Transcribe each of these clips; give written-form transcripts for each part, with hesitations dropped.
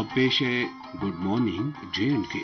अब पेश है गुड मॉर्निंग J&K।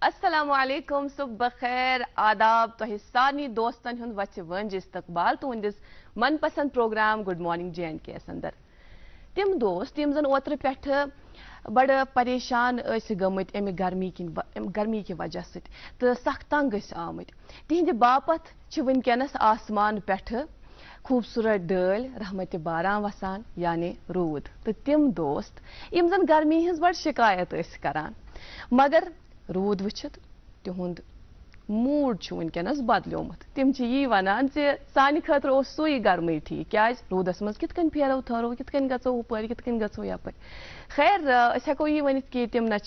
अस्सलामुअलैकुम सुबह खैर आदाब तो सानी दोस्तन हुंद वच वंज इस्तकबाल तुंदिस मनपसंद प्रोग्राम गुड मॉर्निंग J&K अंदर तिम दोस्त यम जन ओत्र पेठ बड़ परेशान गमत अमि गर्मी की वजह से तो सख तंग आमत तिहंद बापत वनकनस आसमान पेठ खूबसूरत डल रहमत बारां वसान यानी रूद तो तिम दोस्त यम जन गर्मी हज बड़ शिकायत करान मगर रूद वुचित तिहुंद मूड वनकनस बदलोमुत तिम यी वनान जे सानि खतर सुई गर्मी ठीक क्या रूदस मज कित फेरो थरो कित गो हुपर कित गो यपर खैर हेको यी वनित कि तिम न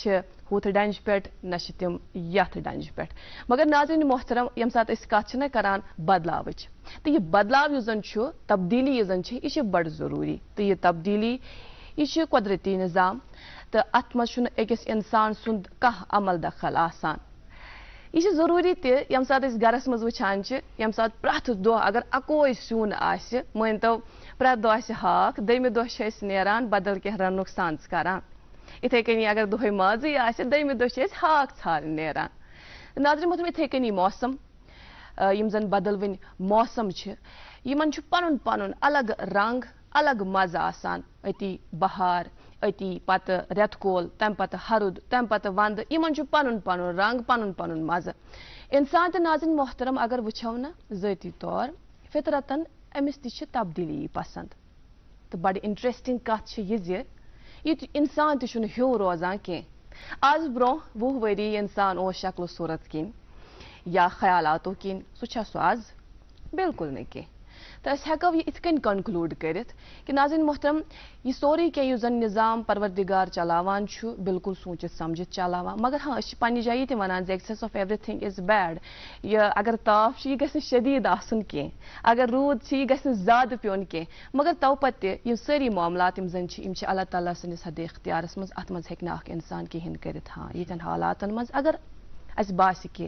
हुथ डंज पे न तिम यथ डंज पे मगर नाज़रीन मोहतरम यम सात कत करान बदलावच तो यह बदलाव जन तब्दीली जन यह बड़ जरूरी तो यह तब्दीली यह कुदरती निज़ाम तो अत मज अकिस इंसान सुंद कह अमल दखल आसान यह जरूरी तम सात गरस मज वुचान यम सात प्रथ दह अगर अकोई सून मान तो प्रथ दह हाक दमि दह नेरान बदल कह रनुक सांस करान इथे कनी अगर दोहे माजी दमि दह हाक छार नेरान नाज़रीन मोहतरम इथे कनी मौसम यम जन बदल वन मौसम यमन पनुन पनुन अलग रंग अलग मज़ आसान अति बहार अति पत रेतकोल तम पत हरुद तम पत वंद यमन पनुन पनुन रंग पनुन पनुन मज़ इंसान तो नाज़रीन मोहतरम अगर वुचो न ज़ाती तौर फितरतन अमिस ति तब्दीली पसंद तो बड़ इंटरेस्टिंग कथ यह इंसान तुम ह्यू रोजान कह आज ब्रो 20 वरी इंसान शक्ल सूरत किन या ख्यालातों किन सह आज बिल्कुल न कह तो हेको यह इत कनक्लूड कर कि नाज़रीन मोहतरम यह सोरी कह जन निज़ाम परवरदिगार चलावान बिल्कुल सोचित समझित चलावान मगर हाँ पन्ने जाए ते वनान excess of everything is bad यह अगर ताफ यह गस शदीद आसन कह अगर रूद यह गस ज़्यादा प्योन कह मगर तो पत्ते यम सारी मामलात यम जन अल्लाह ताला सनिस हद इख्तियारस मज अत मज हेक इंसान कहें कर हाँ यन हालातन मज अगर अस बास कि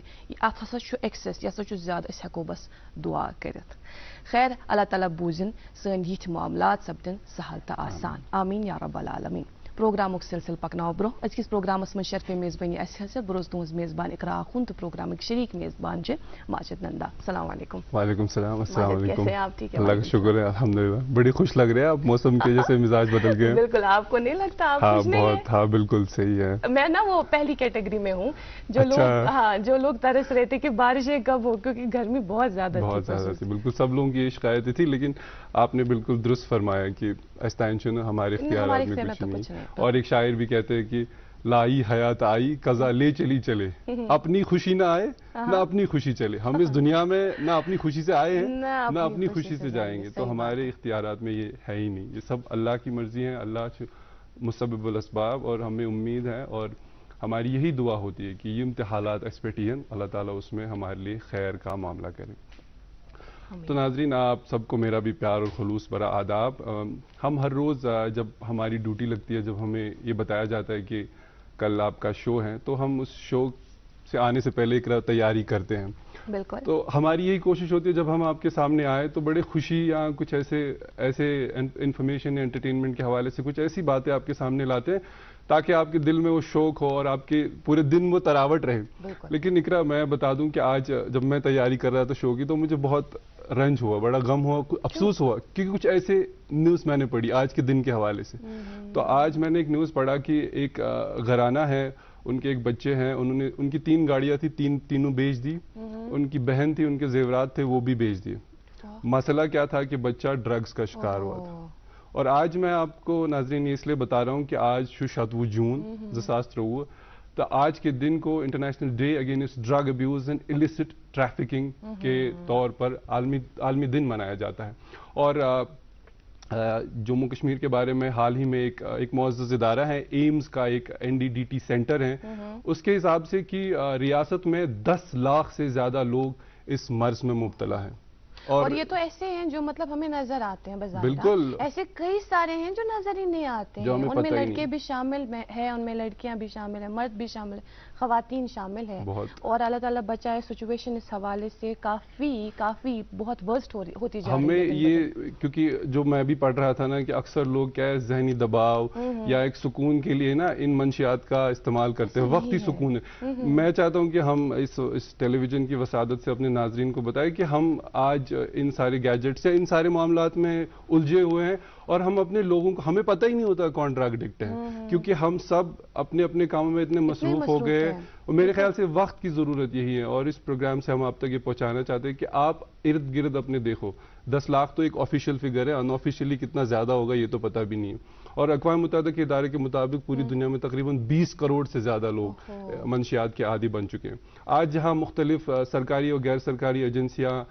अत हसा एक्सेस यह हसा ज्यादा हेको बस दुआ कर खैर अल्लाह ताला बूजन सन यिथ मामलात सपदन सहल तो आसान आमीन या रब्बल आलमीन प्रोग्रामुक सिलसिल पकनाव ब्रो अजकिस प्रोग्रामस मज शर्फ मेज़बानी हसियत बरोज तुज मेज़बान इकरा आखुन तो प्रोग्राम शरीक मेज़बान माजिद नंदा अस्सलाम वालेकुम। वालेकुम सलाम। अस्सलाम वालेकुम। कैसे हैं आप? ठीक है अल्लाह का शुक्र है अल्हम्दुलिल्लाह बड़ी खुश लग रहे हैं आप मौसम के जैसे मिजाज बदल गए। बिल्कुल आपको नहीं लगता आप हाँ खुश नहीं बहुत हाँ बिल्कुल सही है। मैं ना वो पहली कैटेगरी में हूँ जो लोग हाँ जो लोग तरस रहे थे कि बारिशें कब हो क्योंकि गर्मी बहुत ज्यादा थी बिल्कुल सब लोगों की ये शिकायतें थी लेकिन आपने बिल्कुल दुरुस्त फरमाया कि आस्ताइन हमारे इख्तियारात में कुछ नहीं और एक शायर भी कहते हैं कि लाई हयात आई कजा ले चली चले अपनी खुशी ना आए ना अपनी खुशी चले हम इस दुनिया में ना अपनी खुशी से आए हैं ना अपनी खुशी से जाएंगे तो हमारे इख्तियारात में ये है ही नहीं ये सब अल्लाह की मर्जी है अल्लाह मुसब्बिबुल अस्बाब और हमें उम्मीद है और हमारी यही दुआ होती है कि ये इम्तिहालात एक्सपेक्टेशन अल्लाह ताला उसमें हमारे लिए खैर का मामला करें। تو ناظرین آپ سب کو میرا بھی پیار اور خلوص برا آداب. ہم ہر روز جب ہماری ڈیوٹی لگتی ہے، جب ہمیں یہ بتایا جاتا ہے کہ کل آپ کا شو ہے، تو ہم اس شو سے آنے سے پہلے ایک تیاری کرتے ہیں. بالکل. تو ہماری یہی کوشش ہوتی ہے جب ہم آپ کے سامنے آئے تو بڑے خوشی یا کچھ ایسے انفارمیشن یا انٹرٹینمنٹ کے حوالے سے کچھ ایسی باتیں آپ کے سامنے لاتے ہیں تاکہ آپ کے دل میں وہ شوق ہو اور آپ کے پورے دن وہ تراوٹ رہے. لیکن اقرا، میں بتا دوں کہ آج جب میں تیاری کر رہا تھا شو کی تو مجھے بہت رنج ہوا، بڑا غم ہوا، افسوس ہوا، کیونکہ کچھ ایسے نیوز میں نے پڑھی آج کے دن کے حوالے سے. تو آج میں نے ایک نیوز پڑھا کہ ایک گھرانہ ہے، ان کے ایک بچے ہیں، ان کی 3 گاڑیاں تھیں، تینوں بیچ دی. ان کی بہن تھی، ان کے زیورات تھے، وہ بھی بیچ دیے. مسئلہ کیا تھا کہ بچہ ڈرگز کا شکار ہوا تھا. اور آج میں آپ کو ناظرین اس لیے بتا رہا ہوں کہ آج 7 جون 2023 تو آج کے دن کو international day against drug abuse and illicit trafficking کے طور پر عالمی دن منایا جاتا ہے. اور جموں کشمیر کے بارے میں حال ہی میں ایک معزز ادارہ ہے، ایمز کا ایک NDDT سینٹر ہے، اس کے حساب سے کہ ریاست میں 10 لاکھ سے زیادہ لوگ اس مرض میں مبتلا ہیں. اور یہ تو ایسے ہیں جو مطلب ہمیں نظر آتے ہیں بظاہر، بالکل ایسے کئی سارے ہیں جو نظر ہی نہیں آتے ہیں. ان میں لڑکے بھی شامل ہیں، ان میں لڑکیاں بھی شامل ہیں، مرد بھی شامل ہیں، خواتین شامل ہیں. اور اللہ تعالیٰ بچائے، سچویشن اس حوالے سے کافی بہت ورسٹ ہوتی جا رہی ہے. ہمیں یہ کیونکہ جو میں بھی پڑھ رہا تھا نا کہ اکثر لوگ کیا ہے ذہنی دباؤ یا ایک سکون کے لیے نا ان منشیات کا استعمال کرتے ہیں، وقتی سکون ہے. میں چاہتا ہوں کہ ہم اس ٹیلی ویژن کی وسادت سے اپنے ناظرین کو بتائیں کہ ہم آج ان سارے گیجٹس یا ان سارے معاملات میں الجھے ہوئے ہیں اور ہم اپنے لوگوں کو، ہمیں پتہ ہی نہیں ہوتا کون ڈرگ ایڈکٹ ہے، کیونکہ ہم سب اپنے اپنے کاموں میں اتنے مصروف ہو گئے. اور میرے خیال سے وقت کی ضرورت یہی ہے، اور اس پروگرام سے ہم آپ تک یہ پہنچانا چاہتے ہیں کہ آپ ارد گرد اپنے دیکھو. 10 لاکھ تو ایک آفیشیل فگر ہے، ان آفیشیلی کتنا زیادہ ہوگا یہ تو پتہ بھی نہیں ہے. اور اقوام متحدہ کے ادارے کے مطابق پوری دنیا میں تقریباً 20 کروڑ سے زیادہ لوگ منشیات کے عادی بن چکے ہیں. آج جہاں مختلف سرکاری اور غیر سرکاری ایجنسیاں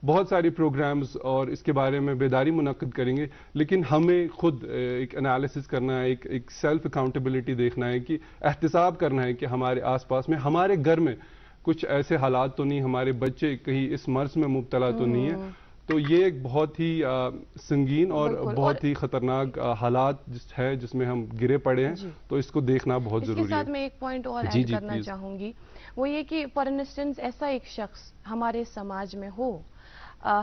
بہت ساری پروگرامز اور اس کے بارے میں بیداری منعقد کریں گے، لیکن ہمیں خود ایک انالیسس کرنا ہے، ایک سیلف اکاؤنٹیبلٹی دیکھنا ہے، کہ احتساب کرنا ہے کہ ہمارے آس پاس میں، ہمارے گھر میں کچھ ایسے حالات تو نہیں، ہمارے بچے کہیں اس مرض میں مبتلا تو نہیں ہے. تو یہ ایک بہت ہی سنگین اور بہت ہی خطرناک حالات ہے جس میں ہم گرے پڑے ہیں. تو اس کو دیکھنا بہت ضروری ہے. اس کے ساتھ میں ایک پوائنٹ اور ایڈ کرنا چاہوں گی، وہ یہ کہ فار انسٹنس ایسا ایک شخص ہمارے سماج میں ہو،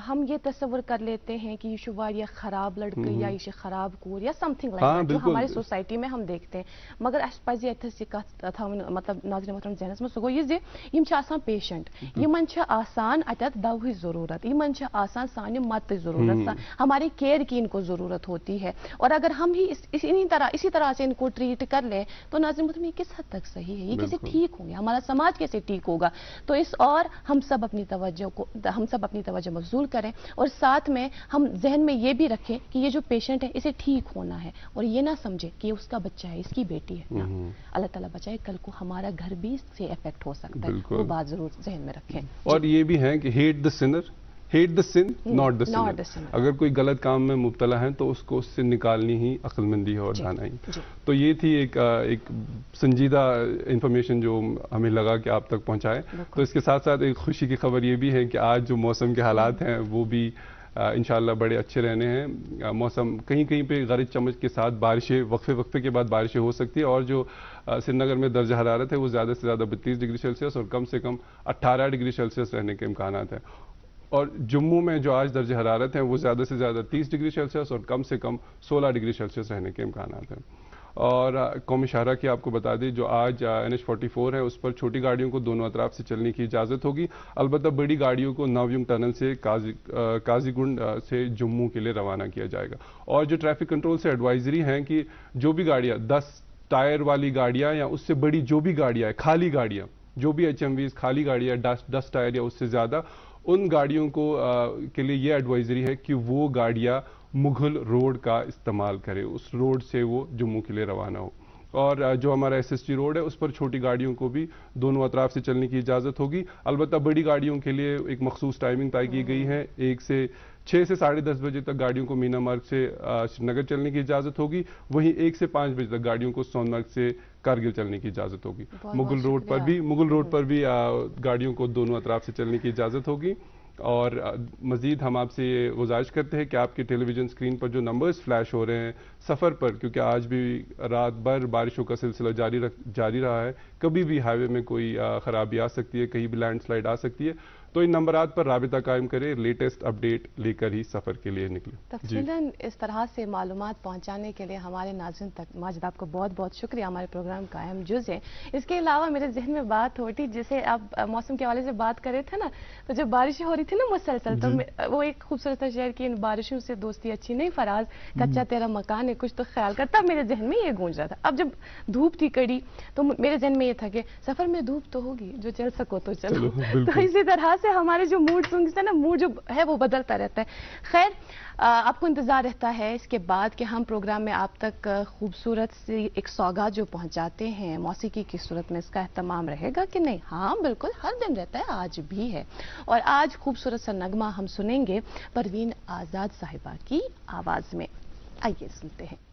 ہم یہ تصور کر لیتے ہیں کہ یہ شوار یا خراب لڑکے یا یہ خراب کور یا سم تھنگ لائک دیٹ جو ہماری سوسائٹی میں ہم دیکھتے ہیں. مگر اس پزِ اتھس یہ کت مطلب ناظرین محترم ذہنس میں سہ گو یہ یم چھ آسان پیشنٹ، یمن چھ آسان اتت دوہٕچ ضرورت، یمن چھ آسان سانہِ مدتٕچ ضرورت، ہماری کیئر کی ان کو ضرورت ہوتی ہے. اور اگر ہم ہی اسی طرح سے ان کو ٹریٹ کر لیں تو ناظرین محترم یہ کس حد تک صحیح ہے، یہ کیسے ٹھیک ہوں گے، ہمارا سماج کیسے ٹھیک ہوگا. تو اور ہم سب اپنی توجہ مبذول کریں، اور ساتھ میں ہم ذہن میں یہ بھی رکھیں کہ یہ جو پیشنٹ ہے اسے ٹھیک ہونا ہے، اور یہ نہ سمجھے کہ اس کا بچہ ہے، اس کی بیٹی ہے. اللہ تعالیٰ بچائے، کل کو ہمارا گھر بھی اس سے افیکٹ ہو سکتا ہے. وہ بات ضرور ذہن میں رکھیں. اور یہ بھی ہے کہ hate the sinner, hate the sin not the sinner. اگر کوئی غلط کام میں مبتلا ہے تو اس کو اس سے نکالنی ہی عقل مندی ہے اور دانائی. تو یہ تھی ایک سنجیدہ انفارمیشن جو ہمیں لگا کہ آپ تک پہنچائے. تو اس کے ساتھ ساتھ ایک خوشی کی خبر یہ بھی ہے کہ آج جو موسم کے حالات ہیں وہ بھی انشاءاللہ بڑے اچھے رہنے ہیں. موسم کہیں کہیں پہ غرض چمک کے ساتھ بارشیں وقفے کے بعد بارشیں ہو سکتی ہے، اور جو سری نگر میں درجہ حرارت ہے وہ زیادہ سے زیادہ 32 ڈگری سیلسیس اور کم سے کم 18 ڈگری سیلسیس رہنے کے امکانات ہیں. اور جموں میں جو آج درجہ حرارت ہے وہ زیادہ سے زیادہ 30 ڈگری سیلسیس اور کم سے کم 16 ڈگری سیلسیس رہنے کے امکانات ہیں. اور قومی شاہراہ کی آپ کو بتا دیں جو آج NH44 ہے اس پر چھوٹی گاڑیوں کو دونوں اطراف سے چلنے کی اجازت ہوگی، البتہ بڑی گاڑیوں کو ناویونگ ٹنل سے قاضی گنڈ سے جموں کے لیے روانہ کیا جائے گا. اور جو ٹریفک کنٹرول سے ایڈوائزری ہیں کہ جو بھی گاڑیاں 10 ٹائر والی گاڑیاں یا اس سے بڑی جو بھی گاڑیاں ہیں، خالی گاڑیاں، جو بھی HMVs خالی گاڑیاں 10 ٹائر یا اس سے زیادہ، ان گاڑیوں کو کے لیے یہ ایڈوائزری ہے کہ وہ گاڑیاں مغل روڈ کا استعمال کرے، اس روڈ سے وہ جموں کے لیے روانہ ہو. اور جو ہمارا SST روڈ ہے اس پر چھوٹی گاڑیوں کو بھی دونوں اطراف سے چلنے کی اجازت ہوگی، البتہ بڑی گاڑیوں کے لیے ایک مخصوص ٹائمنگ طے کی گئی ہے. 6 سے 10:30 بجے تک گاڑیوں کو مینا مارگ سے سری نگر چلنے کی اجازت ہوگی، وہیں 1 سے 5 بجے تک گاڑیوں کو سون مرگ سے کارگل چلنے کی اجازت ہوگی. مغل روڈ پر بھی گاڑیوں کو دونوں اطراف سے چلنے کی اجازت ہوگی. اور مزید ہم آپ سے یہ گزارش کرتے ہیں کہ آپ کے ٹیلی ویژن اسکرین پر جو نمبرز فلیش ہو رہے ہیں سفر پر، کیونکہ آج بھی رات بھر بارشوں کا سلسلہ جاری رہا ہے، کبھی بھی ہائی وے میں کوئی خرابی آ سکتی ہے، کہیں بھی لینڈ سلائڈ آ سکتی ہے، تو ان نمبرات پر رابطہ قائم کریں، لیٹسٹ اپڈیٹ لے کر ہی سفر کے لیے نکلیں۔ تفصیلاً اس طرح سے معلومات پہنچانے کے لیے ہمارے ناظرین تک ماجد آپ کو بہت بہت شکریہ، ہمارے پروگرام کا اہم جز ہے۔ اس کے علاوہ میرے ذہن میں بات ہوتی، جیسے آپ موسم کے حوالے سے بات کر رہے تھے نا، تو جب بارشیں ہو رہی تھی نا مسلسل، تو وہ ایک خوبصورت شعر کی ان بارشوں سے دوستی اچھی نہیں فراز، کچا تیرا مکان ہے کچھ تو خیال کرتا، میرے ذہن میں یہ گونج رہا تھا۔ اب جب دھوپ تھی کڑی تو میرے ذہن میں یہ تھا کہ سفر میں دھوپ تو ہوگی، جو چل سکو تو چلو۔ تو اسی طرح سے ہمارے جو موڈ سوئنگز ہے نا، موڈ جو ہے وہ بدلتا رہتا ہے۔ خیر، آپ کو انتظار رہتا ہے اس کے بعد کہ ہم پروگرام میں آپ تک خوبصورت سی ایک سوگات جو پہنچاتے ہیں موسیقی کی صورت میں، اس کا اہتمام رہے گا کہ نہیں؟ ہاں بالکل، ہر دن رہتا ہے، آج بھی ہے۔ اور آج خوبصورت سا نغمہ ہم سنیں گے پروین آزاد صاحبہ کی آواز میں، آئیے سنتے ہیں۔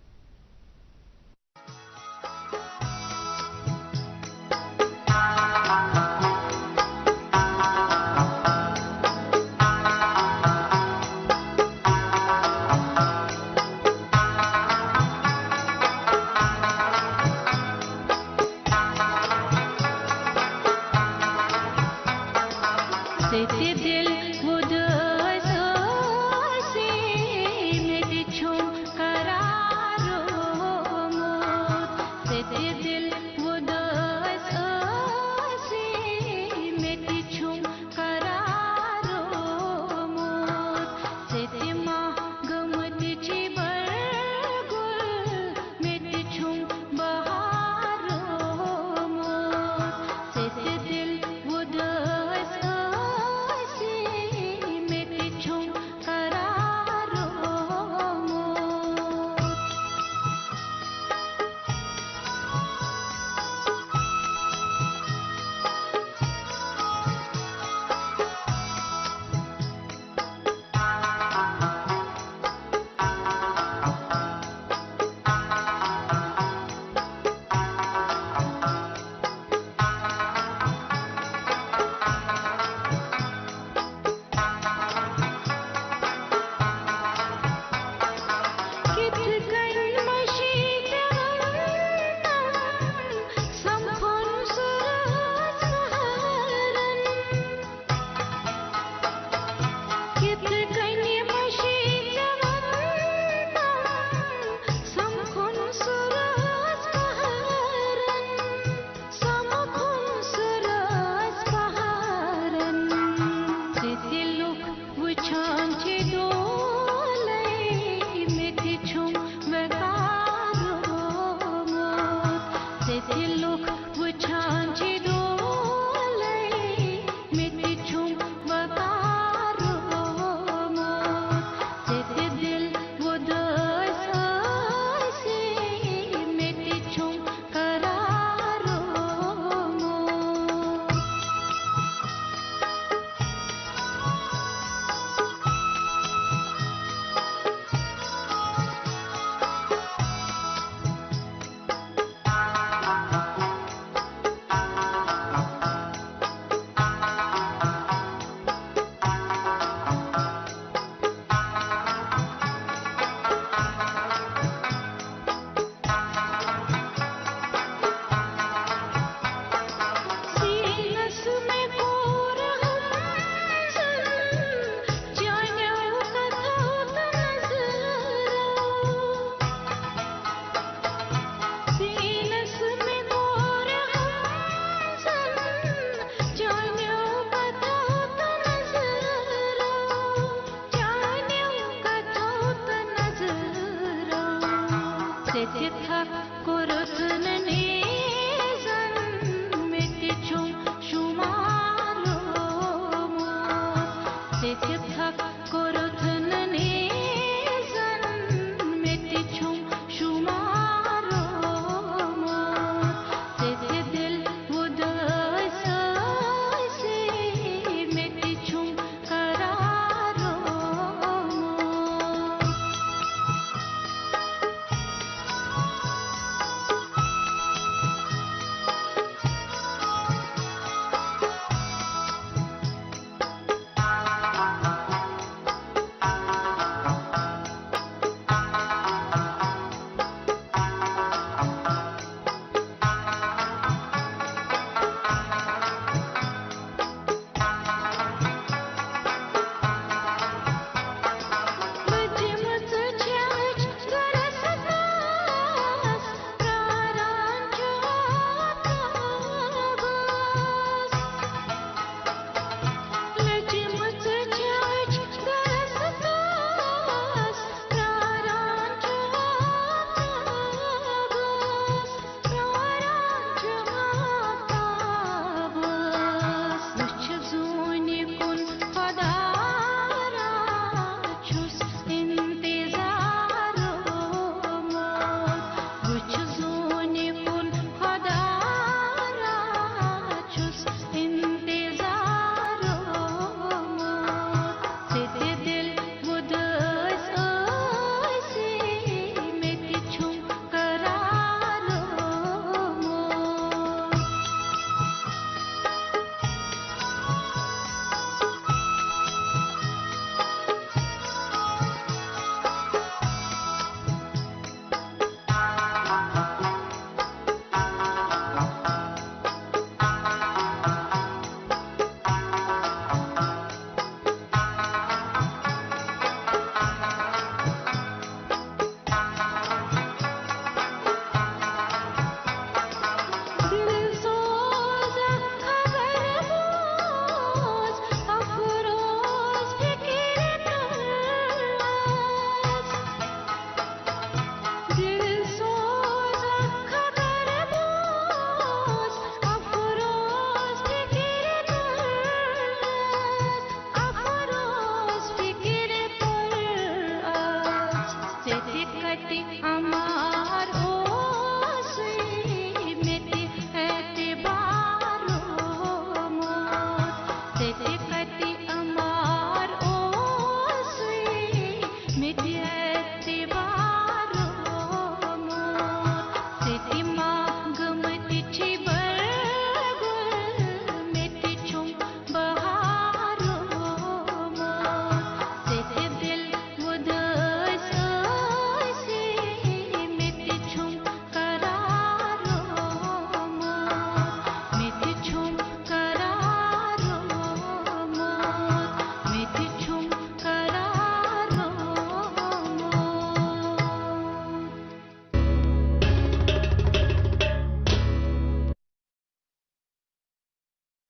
करार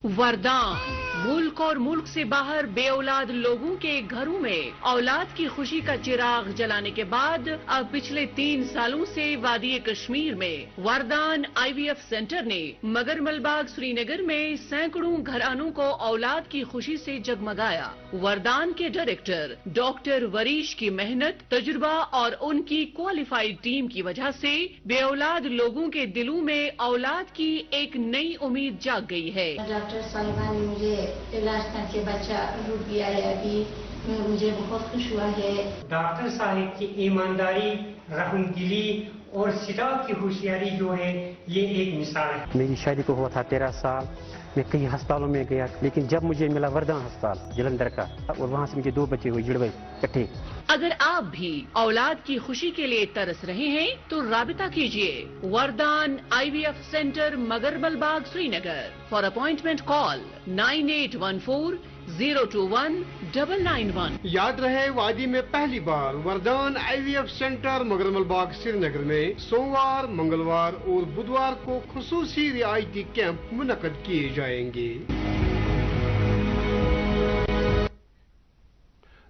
वरदान मुल्क और मुल्क से बाहर बेऔलाद लोगों के घरों में औलाद की खुशी का चिराग जलाने के बाद अब पिछले 3 सालों से वादी कश्मीर में वरदान IVF सेंटर ने मगर मलबाग श्रीनगर में सैकड़ों घरानों को औलाद की खुशी से जगमगाया। वरदान के डायरेक्टर डॉक्टर वरीश की मेहनत, तजुर्बा और उनकी क्वालिफाइड टीम की वजह से बेऔलाद लोगों के दिलों में औलाद की एक नई उम्मीद जाग गई है। डॉक्टर साहिबा ने मुझे इलाज करके बच्चा रुक गया है, अभी मुझे बहुत खुश हुआ है। डॉक्टर साहिब की ईमानदारी, रहमदिली और सिदात की होशियारी जो है ये एक मिसाल है। मेरी शादी को हुआ था 13 साल, मैं कई अस्पतालों में गया, लेकिन जब मुझे मिला वरदान अस्पताल जलंधर का, और वहाँ से मुझे 2 बच्चे हुए जुड़वे इकट्ठे। अगर आप भी औलाद की खुशी के लिए तरस रहे हैं तो राबिता कीजिए Vardaan IVF centre Magarmalbagh Srinagar. For appointment call 9814-021-991। याद रहे, वादी में पहली बार वरदान IVF centre Magarmalbagh Srinagar में सोमवार, मंगलवार और बुधवार को खुसूसी रियायती कैंप मुनक्कद किए जाएंगे।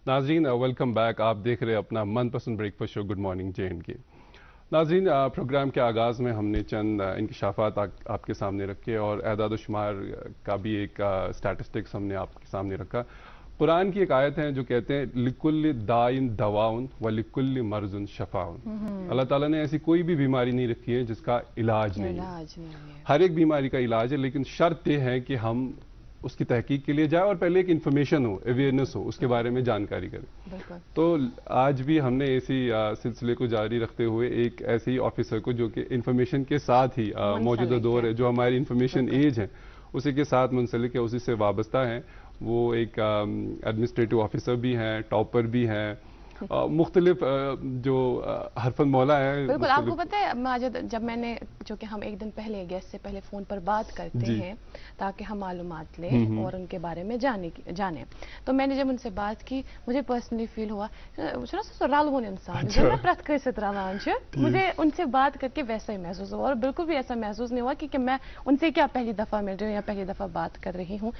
नाज़रीन वेलकम बैक। आप देख रहे हैं अपना मनपसंद breakfast show good morning JNK। नाज़रीन प्रोग्राम के आगाज़ में हमने चंद इंकशाफात आपके सामने रखे और एदाद शुमार का भी एक स्टैटिस्टिक्स हमने आपके सामने रखा। कुरान की एक आयत है जो कहते हैं लिकुल्ल दाइन दवाउन व लिकुल्ल मर्जुन शफाउन। अल्लाह ताला ने ऐसी कोई भी बीमारी नहीं रखी है जिसका इलाज नहीं है। हर एक बीमारी का इलाज है, लेकिन शर्त यह है कि हम उसकी तहकीक के लिए जाए और पहले एक इन्फॉर्मेशन हो, अवेयरनेस हो, उसके बारे में जानकारी करें। तो आज भी हमने इसी सिलसिले को जारी रखते हुए एक ऐसे ही ऑफिसर को जो कि इन्फॉर्मेशन के साथ ही मौजूदा दौर है, जो हमारी इन्फॉर्मेशन एज है उसी के साथ मुंसलिक है, उसी से वाबस्ता है। वो एक एडमिनिस्ट्रेटिव ऑफिसर भी हैं, टॉपर भी हैं, मुख्तलिफ जो हरफन मौला है। बिल्कुल, आपको पता है माजिद, जब मैंने जो कि हम एक दिन पहले गेस्ट से पहले फोन पर बात करते हैं ताकि हम मालूमात लें और उनके बारे में जाने, तो मैंने जब उनसे बात की मुझे पर्सनली फील हुआ रलवन इंसान जो प्रत कसित रलान, मुझे उनसे बात करके वैसा ही महसूस हुआ और बिल्कुल भी ऐसा महसूस नहीं हुआ कि मैं उनसे क्या पहली दफ़ा मिल रही हूँ या पहली दफ़ा बात कर रही हूँ।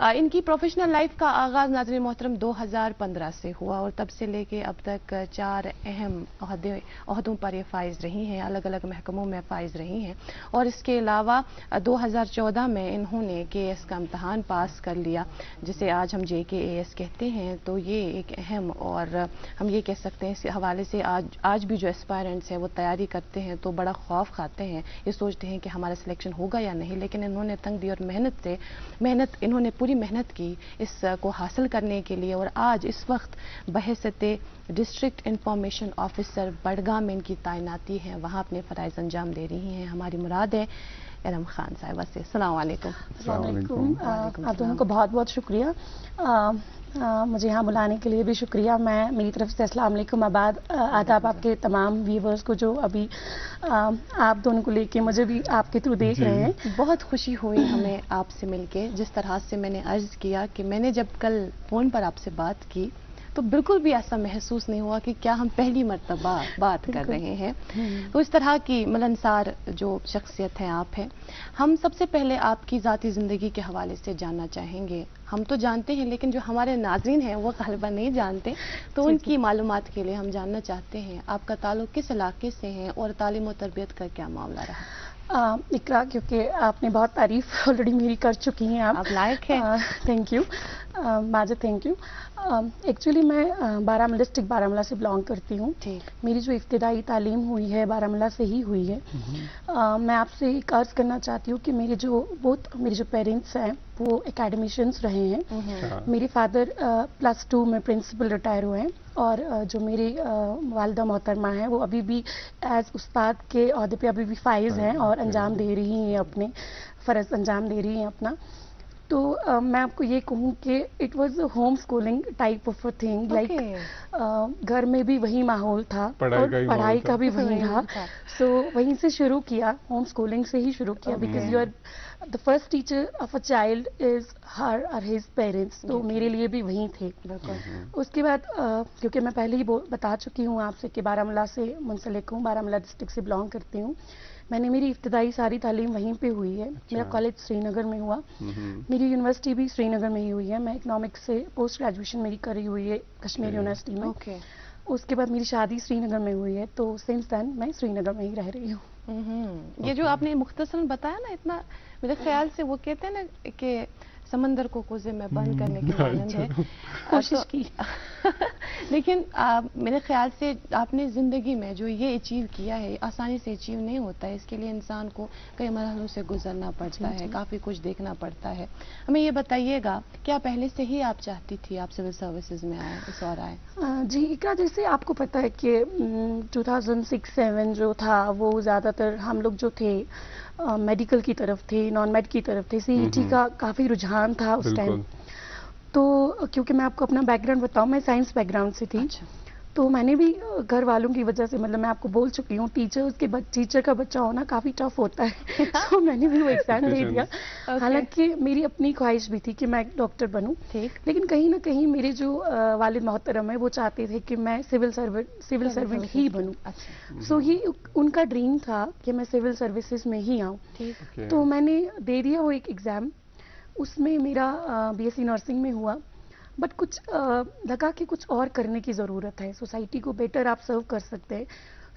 इनकी प्रोफेशनल लाइफ का आगाज़ नाज़रीन मोहतरम 2015 से हुआ और तब से लेके अब तक 4 अहम ओहदों पर ये फाइज रही हैं, अलग अलग महकमों में फाइज रही हैं। और इसके अलावा 2014 में इन्होंने KS का इम्तहान पास कर लिया, जिसे आज हम JKAS कहते हैं। तो ये एक अहम और हम ये कह सकते हैं इस हवाले से आज भी जो एस्पायरेंट्स हैं वो तैयारी करते हैं तो बड़ा खौफ खाते हैं, ये सोचते हैं कि हमारा सिलेक्शन होगा या नहीं। लेकिन इन्होंने तंग और मेहनत इन्होंने पूरी मेहनत की इसको हासिल करने के लिए, और आज इस वक्त बहैसियत डिस्ट्रिक्ट इंफॉर्मेशन ऑफिसर बडगाम में इनकी तैनाती है, वहाँ अपने फ़राइज़ अंजाम दे रही हैं। हमारी मुराद है इरम खान साहिबा से। अस्सलाम वालेकुम। आप दोनों को बहुत बहुत शुक्रिया, मुझे यहाँ बुलाने के लिए भी शुक्रिया। मैं मेरी तरफ से अस्सलाम वालेकुम आदाब आपके तमाम व्यूवर्स को जो अभी आप दोनों को लेके मुझे भी आपके थ्रू देख रहे हैं। बहुत खुशी हुई हमें आपसे मिलके। जिस तरह से मैंने अर्ज किया कि मैंने जब कल फ़ोन पर आपसे बात की तो बिल्कुल भी ऐसा महसूस नहीं हुआ कि क्या हम पहली मर्तबा बात कर रहे हैं। तो इस तरह की मिलनसार जो शख्सियत है आप हैं। हम सबसे पहले आपकी ज़ाती ज़िंदगी के हवाले से जानना चाहेंगे। हम तो जानते हैं लेकिन जो हमारे नाज़रीन हैं वो ग़ालिबन नहीं जानते, तो उनकी मालूमात के लिए हम जानना चाहते हैं आपका ताल्लुक़ किस इलाके से है और तालीम और तरबियत का क्या मामला रहा। इकरा, क्योंकि आपने बहुत तारीफ ऑलरेडी मेरी कर चुकी हैं आप लायक हैं। Thank you Majid, thank you. Actually मैं बारामूला डिस्ट्रिक्ट बारामूला से बिलोंग करती हूँ। मेरी जो इब्तिदाई तालीम हुई है बारामूला से ही हुई है। मैं आपसे एक अर्ज करना चाहती हूँ कि मेरे जो पेरेंट्स हैं वो एकेडमिशियंस रहे हैं। मेरे फादर +2 में प्रिंसिपल रिटायर हुए हैं और जो मेरी वालिदा मोहतरमा हैं वो अभी भी एज उस्ताद के अहदे पे अभी भी फाइज हैं और अंजाम दे रही हैं, अपने फ़र्ज अंजाम दे रही हैं अपना। तो मैं आपको ये कहूँ कि it was a home schooling type of a thing, like घर में भी वही माहौल था और पढ़ाई का भी वही था। सो वहीं से शुरू किया, होम स्कूलिंग से ही शुरू किया, because you are the first teacher of a child is her और हिज पेरेंट्स। तो मेरे लिए भी वहीं थे। उसके बाद क्योंकि मैं पहले ही बता चुकी हूँ आपसे कि बारामूला से मुंसलिक हूँ, बारामूला डिस्ट्रिक्ट से बिलोंग करती हूँ। मैंने मेरी इब्तिदाई सारी तालीम वहीं पे हुई है। मेरा कॉलेज श्रीनगर में हुआ, मेरी यूनिवर्सिटी भी श्रीनगर में ही हुई है। मैं इकोनॉमिक्स से पोस्ट ग्रेजुएशन मेरी करी हुई है कश्मीर यूनिवर्सिटी में। उसके बाद मेरी शादी श्रीनगर में हुई है, तो सिंस देन मैं श्रीनगर में ही रह रही हूँ। ये जो आपने मुख्तसरन बताया ना, इतना मेरे ख्याल से वो कहते हैं ना कि समंदर को कोजे में बंद करने की मानंद है, कोशिश की। लेकिन मेरे ख्याल से आपने ज़िंदगी में जो ये अचीव किया है आसानी से अचीव नहीं होता है। इसके लिए इंसान को कई मरहलों से गुजरना पड़ता है, काफ़ी कुछ देखना पड़ता है। हमें ये बताइएगा, क्या पहले से ही आप चाहती थी आप सिविल सर्विसेज में आए, इस और आए? जी इकरा, जैसे आपको पता है कि 2006-07 जो था वो ज़्यादातर हम लोग जो थे मेडिकल की तरफ थे, नॉन मेड की तरफ थे। सीईटी का काफ़ी रुझान था उस टाइम। तो क्योंकि मैं आपको अपना बैकग्राउंड बताऊं, मैं साइंस बैकग्राउंड से थी। तो मैंने भी घर वालों की वजह से, मतलब मैं आपको बोल चुकी हूँ, टीचर का बच्चा होना काफ़ी टफ होता है। तो मैंने भी वो एग्जाम दे दिया। हालांकि मेरी अपनी ख्वाहिश भी थी कि मैं डॉक्टर बनूं, लेकिन कहीं ना कहीं मेरे जो वालिद मोहतरम है वो चाहते थे कि मैं सिविल सर्वेंट ही बनूं। सो ये उनका ड्रीम था कि मैं सिविल सर्विसेज में ही आऊँ। तो मैंने दे दिया वो एक एग्ज़ाम। उसमें मेरा बीएससी नर्सिंग में हुआ, बट कुछ लगा कि कुछ और करने की ज़रूरत है, सोसाइटी को बेटर आप सर्व कर सकते हैं।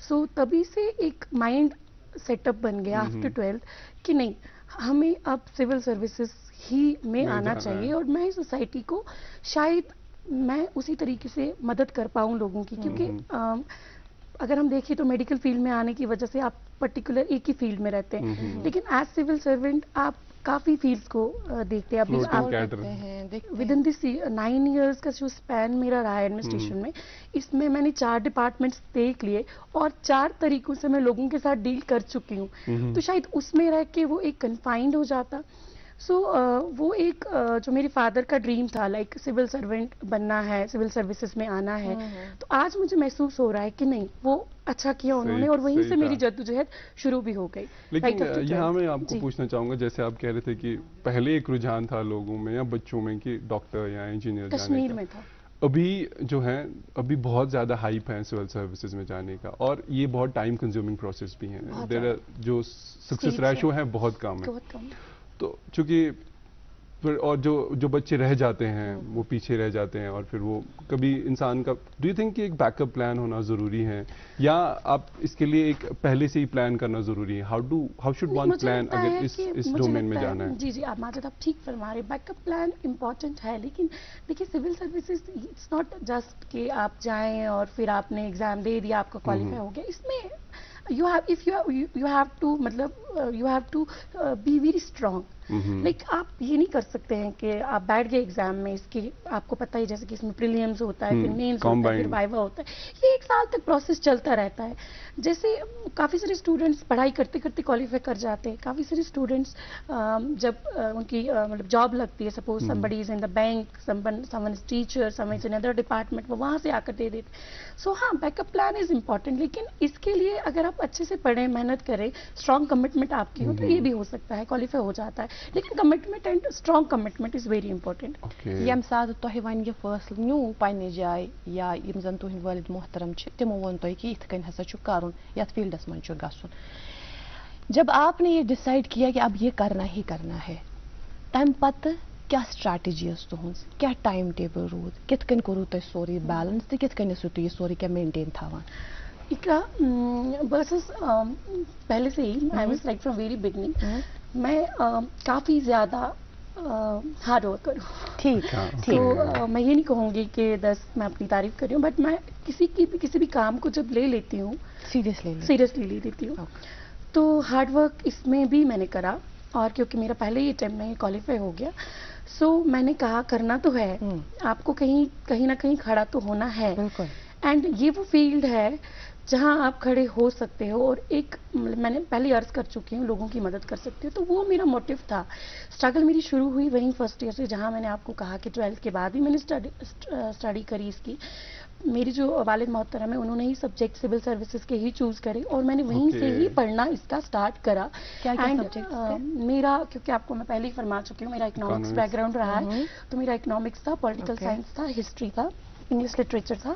सो तभी से एक माइंड सेटअप बन गया आफ्टर 12th कि नहीं, हमें अब सिविल सर्विसेज ही में आना चाहिए और मैं सोसाइटी को शायद मैं उसी तरीके से मदद कर पाऊँ लोगों की। क्योंकि अगर हम देखें तो मेडिकल फील्ड में आने की वजह से आप पर्टिकुलर एक ही फील्ड में रहते हैं, लेकिन एज सिविल सर्वेंट आप काफ़ी फील्ड्स को देखते हैं। अभी विद इन दिस 9 इयर्स का जो स्पैन मेरा रहा है एडमिनिस्ट्रेशन में, इसमें मैंने 4 डिपार्टमेंट्स देख लिए और 4 तरीकों से मैं लोगों के साथ डील कर चुकी हूँ। तो शायद उसमें रह के वो एक कन्फाइंड हो जाता। सो वो एक जो मेरे फादर का ड्रीम था, लाइक सिविल सर्वेंट बनना है, सिविल सर्विसेज में आना है, तो आज मुझे महसूस हो रहा है कि नहीं, वो अच्छा किया उन्होंने और वहीं से मेरी जद्दोजहद शुरू भी हो गई। लेकिन यहाँ मैं आपको पूछना चाहूंगा, जैसे आप कह रहे थे कि पहले एक रुझान था लोगों में या बच्चों में कि डॉक्टर या इंजीनियर कश्मीर में था, अभी जो है अभी बहुत ज़्यादा हाइप है सिविल सर्विसेज में जाने का, और ये बहुत टाइम कंज्यूमिंग प्रोसेस भी है। देयर जो सक्सेस रेशो है बहुत कम है। तो चूंकि फिर और जो बच्चे रह जाते हैं वो पीछे रह जाते हैं, और फिर वो कभी इंसान का, डू यू थिंक कि एक बैकअप प्लान होना ज़रूरी है, या आप इसके लिए एक पहले से ही प्लान करना ज़रूरी है? हाउ शुड वन प्लान अगर इस डोमेन में जाना है? जी आप माजिद आप ठीक फरमा रहे, बैकअप प्लान इम्पॉर्टेंट है। लेकिन देखिए civil services it's not just कि आप जाएं और फिर आपने एग्जाम दे दिया, आपका क्वालिफाई हो गया। इसमें you have to be very strong। Like आप ये नहीं कर सकते हैं कि आप बैठ गए एग्जाम में, इसकी आपको पता ही जैसे कि इसमें प्रीलिम्स होता है, फिर मेंस होता है, फिर वाइवा होता है, ये 1 साल तक प्रोसेस चलता रहता है। जैसे काफ़ी सारे स्टूडेंट्स पढ़ाई करते करते क्वालिफाई कर जाते हैं, काफ़ी सारे स्टूडेंट्स जब उनकी मतलब जॉब लगती है, suppose somebody is in the bank, someone is teacher, someone is in other department, वो वहाँ से आकर दे देते। सो हाँ, बैकअप प्लान इज इम्पॉर्टेंट, लेकिन इसके लिए अगर आप अच्छे से पढ़ें, मेहनत करें, स्ट्रॉन्ग कमिटमेंट आपकी हो, तो ये भी हो सकता है, क्वालिफाई हो जाता है। लेकिन commitment and strong commitment is very important. यम साथ तुह वन यह फैसला न्यू पन्ने जाय या यम जन तुहिंद वालिद मोहतरम छ तिमो वोन तुह कि इथ कन हसा छु करुन, यथ फील्डस मन छु गसुन, जब आपने ये डिसाइड किया कि अब ये करना ही करना है, तम पत क्या स्ट्रैटेजी स तुहंज, क्या टाइम टेबल रूद, कित कन करू तुह सोरी बैलेंस, तो कित कन सु तुह सोरी क्या मेंटेन थावान? इकरा बस पहले से ही I was like from very beginning मैं काफ़ी ज़्यादा हार्ड वर्क करूँ। ठीक तो मैं ये नहीं कहूँगी कि 10 मैं अपनी तारीफ कर रही हूँ, बट मैं किसी भी काम को जब ले लेती हूँ सीरियसली ले लेती हूँ। तो हार्ड वर्क इसमें भी मैंने करा, और क्योंकि मेरा पहले ही अटेम्प्ट में क्वालिफाई हो गया, सो मैंने कहा करना तो है, आपको कहीं ना कहीं खड़ा तो होना है। बिल्कुल। एंड ये वो फील्ड है जहां आप खड़े हो सकते हो, और एक मैंने पहले अर्ज कर चुकी हूँ, लोगों की मदद कर सकती हूँ। तो वो मेरा मोटिव था। स्ट्रगल मेरी शुरू हुई वहीं फर्स्ट ईयर से, जहां मैंने आपको कहा कि 12th के बाद ही मैंने स्टडी करी इसकी। मेरी जो वालिद मोहतरम है, उन्होंने ही सब्जेक्ट सिविल सर्विसेज के ही चूज करे, और मैंने वहीं से ही पढ़ना इसका स्टार्ट करा। क्या सब्जेक्ट मेरा, क्योंकि आपको मैं पहले ही फरमा चुकी हूँ, मेरा इकोनॉमिक्स बैकग्राउंड रहा है, तो मेरा इकोनॉमिक्स था, पॉलिटिकल साइंस था, हिस्ट्री था, इंग्लिश लिटरेचर था।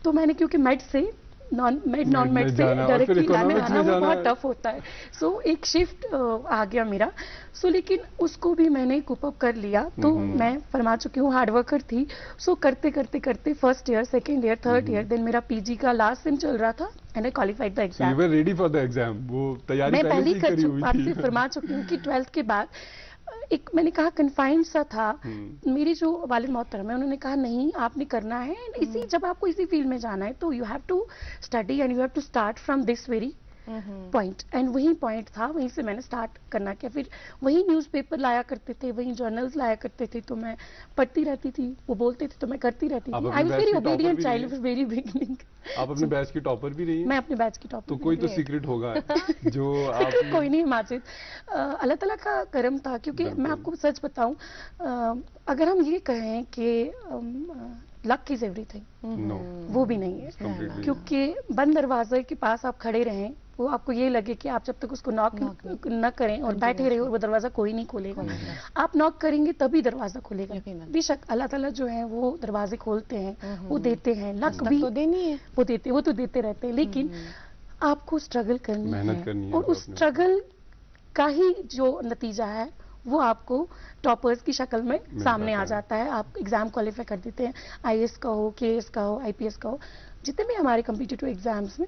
तो मैंने क्योंकि मेड से नॉन मेड से डायरेक्टली में आना वो बहुत टफ होता है, सो एक शिफ्ट आ गया मेरा। सो लेकिन उसको भी मैंने कूप अप कर लिया। तो मैं फरमा चुकी हूँ हार्ड वर्कर थी। सो करते first year, second year, third year, then मेरा पीजी का लास्ट सेम चल रहा था and I qualified the exam. You were ready for the exam? वो तैयारी मैं पहले ही करी हुई थी। आपसे फरमा चुकी हूँ कि 12th के बाद एक मैंने कहा कन्फाइंड सा था। मेरी जो वालिद मोहतरम है, उन्होंने कहा नहीं आपने करना है, इसी जब आपको इसी फील्ड में जाना है तो you have to study and you have to start from this very point. And वही पॉइंट था, वहीं से मैंने स्टार्ट करना किया। फिर वही न्यूज़पेपर लाया करते थे, वही जर्नल्स लाया करते थे, तो मैं पढ़ती रहती थी, वो बोलते थे तो मैं करती रहती थी। I was very obedient child from very beginning. आप अपने बैच की टॉपर भी रही हैं? मैं अपने बैच की टॉपर। तो कोई तो सीक्रेट होगा जो आप कोई नहीं माजिद, अल्लाह ताला का करम था। क्योंकि मैं आपको सच बताऊं, अगर हम ये कहें कि लक इज एवरीथिंग, वो भी नहीं है। क्योंकि बंद दरवाजे के पास आप खड़े रहें, वो आपको ये लगे कि आप जब तक उसको नॉक न करें और बैठे रहे, और वो दरवाजा कोई नहीं खोलेगा, आप नॉक करेंगे तभी दरवाजा खुलेगा। बेशक अल्लाह ताला जो है वो दरवाजे खोलते हैं, वो देते हैं, लक भी तो देनी है, वो तो देते रहते हैं, लेकिन आपको स्ट्रगल करनी है, और उस स्ट्रगल का ही जो नतीजा है वो आपको टॉपर्स की शक्ल में सामने आ जाता है। आप एग्जाम क्वालिफाई कर देते हैं, आईएएस का हो, केएएस का हो, आईपीएस का हो, जितने भी हमारे कम्पिटिटिव एग्जाम्स में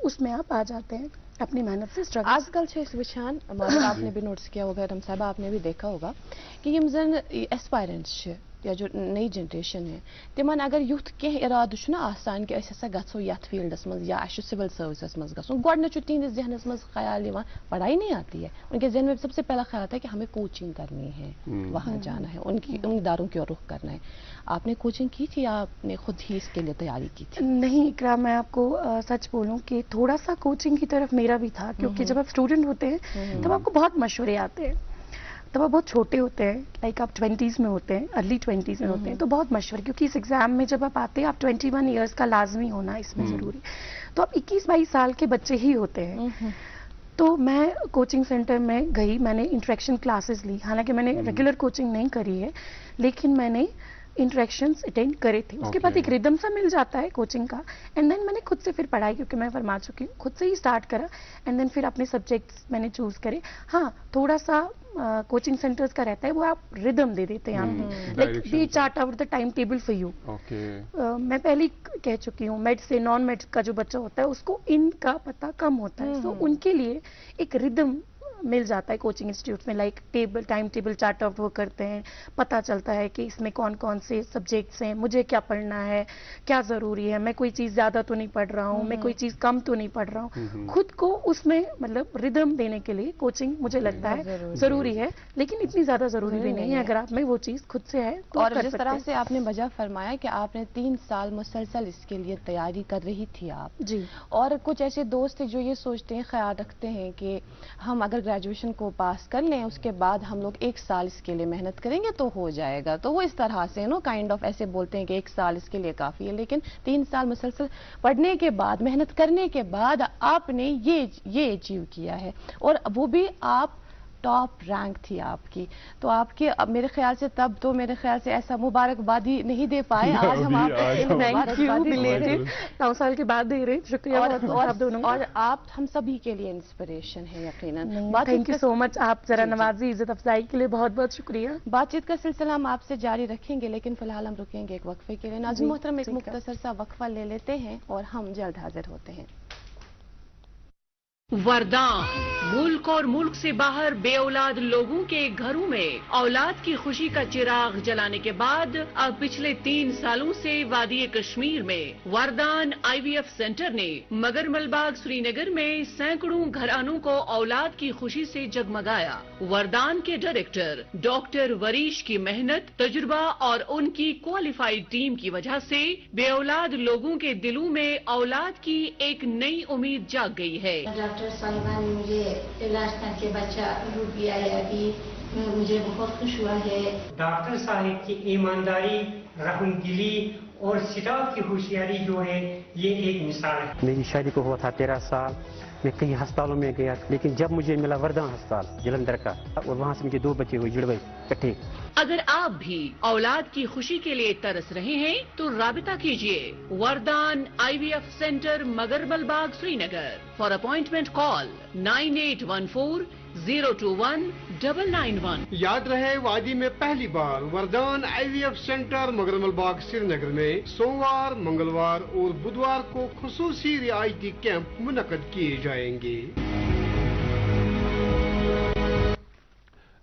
उसमें आप आ जाते हैं अपनी मेहनत से। स्ट्रगल आजकल वुचान आपने भी नोटिस किया होगा, रम साहब आपने भी देखा होगा कि यम जन एस्पायरेंट्स या जो नई जनरेशन है, तिमन अगर युथ कह इराद आसान कि अस गो ये फील्डस मज या सिविल सर्विस मज गो, गोडन तिहंदिस जहनस मज ख्याल पढ़ाई नहीं आती है, उनके जहन में सबसे पहला ख्याल आता है कि हमें कोचिंग करनी है, वहाँ जाना है, उन इदारों की ओर रुख करना है। आपने कोचिंग की थी या आपने खुद ही इसके लिए तैयारी की थी? नहीं इकरा, मैं आपको सच बोलूं कि थोड़ा सा कोचिंग की तरफ मेरा भी था। क्योंकि जब आप स्टूडेंट होते हैं तब आपको बहुत मशवरे आते हैं, तब आप बहुत छोटे होते हैं, लाइक आप 20s में होते हैं, अर्ली 20s में होते हैं, तो बहुत मशवरे। क्योंकि इस एग्जाम में जब आप आते हैं, आप 21 ईयर्स का लाजमी होना इसमें ज़रूरी, तो आप 21-22 साल के बच्चे ही होते हैं। तो मैं कोचिंग सेंटर में गई, मैंने इंटरेक्शन क्लासेस ली। हालांकि मैंने रेगुलर कोचिंग नहीं करी है, लेकिन मैंने इंटरेक्शंस अटेंड करे थे। उसके बाद एक रिदम सा मिल जाता है कोचिंग का, एंड देन मैंने खुद से फिर पढ़ाई, क्योंकि मैं फरमा चुकी हूँ, खुद से ही स्टार्ट करा, एंड देन फिर अपने सब्जेक्ट्स मैंने चूज करे। हाँ, थोड़ा सा कोचिंग सेंटर्स का रहता है, वो आप रिदम दे देते हैं, like they chart out the time table for you. मैं पहले ही कह चुकी हूँ, मेड से नॉन मेड का जो बच्चा होता है उसको इनका पता कम होता है, तो उनके लिए एक रिदम मिल जाता है कोचिंग इंस्टीट्यूट में, like time table chart out वो करते हैं, पता चलता है कि इसमें कौन कौन से सब्जेक्ट्स हैं, मुझे क्या पढ़ना है, क्या ज़रूरी है, मैं कोई चीज़ ज़्यादा तो नहीं पढ़ रहा हूँ, मैं कोई चीज़ कम तो नहीं पढ़ रहा हूँ। खुद को उसमें मतलब रिदम देने के लिए कोचिंग मुझे लगता है ज़रूरी है, लेकिन इतनी ज़्यादा ज़रूरी भी नहीं है अगर आप में वो चीज़ खुद से है तो। और जिस तरह से आपने वजह फरमाया कि आपने 3 साल मुसलसल इसके लिए तैयारी कर रही थी आप जी, और कुछ ऐसे दोस्त जो ये सोचते हैं, ख्याल रखते हैं कि हम अगर ग्रेजुएशन को पास कर लें, उसके बाद हम लोग 1 साल इसके लिए मेहनत करेंगे तो हो जाएगा, तो वो इस तरह से काइंड ऑफ ऐसे बोलते हैं कि 1 साल इसके लिए काफी है। लेकिन 3 साल मुसलसल पढ़ने के बाद, मेहनत करने के बाद आपने ये अचीव किया है, और वो भी आप टॉप रैंक थी आपकी। तो आपके अब मेरे ख्याल से तब तो मेरे ख्याल से ऐसा मुबारकबादी नहीं दे पाए, आज हम आपको मुबारकबादी दे रहे हैं, 9 साल के बाद दे रहे, शुक्रिया आप दोनों। और आप हम सभी के लिए इंस्पिरेशन है यकीनन। थैंक यू सो मच, आप जरा नवाजी इज्जत अफजाई के लिए बहुत बहुत शुक्रिया। बातचीत का सिलसिला हम आपसे जारी रखेंगे, लेकिन फिलहाल हम रुकेंगे एक वक्फे के लिए। नाज़रीन मोहतरम, एक मुख्तसर सा वक्फा ले लेते हैं और हम जल्द हाजिर होते हैं। वरदान मुल्क और मुल्क से बाहर बेऔलाद लोगों के घरों में औलाद की खुशी का चिराग जलाने के बाद अब पिछले 3 सालों से वादी कश्मीर में वरदान IVF सेंटर ने मगरमलबाग श्रीनगर में सैकड़ों घरानों को औलाद की खुशी से जगमगाया। वरदान के डायरेक्टर डॉक्टर वरीश की मेहनत, तजुर्बा और उनकी क्वालिफाइड टीम की वजह से बेऔलाद लोगों के दिलों में औलाद की एक नई उम्मीद जाग गई है। डॉक्टर साहिबा ने मुझे इलाज करके बच्चा रूप दिया है, अभी मुझे बहुत खुश हुआ है। डॉक्टर साहिब की ईमानदारी, रहमदिली और स्टाफ की होशियारी जो है ये एक मिसाल है। मेरी शादी को हुआ था 13 साल, मैं कई अस्पतालों में गया, लेकिन जब मुझे मिला वरदान अस्पताल जलंधर का, और वहाँ से मुझे 2 बच्चे हुए जुड़वे इकट्ठे। अगर आप भी औलाद की खुशी के लिए तरस रहे हैं तो राबिता कीजिए Vardaan IVF centre Magarmalbagh Srinagar. For appointment call 9814 021 991। याद रहे, वादी में पहली बार वरदान IVF सेंटर मगरमलबाग श्रीनगर में सोमवार, मंगलवार और बुधवार को खुसूसी रियायती कैंप मुनक्कद किए जाएंगे।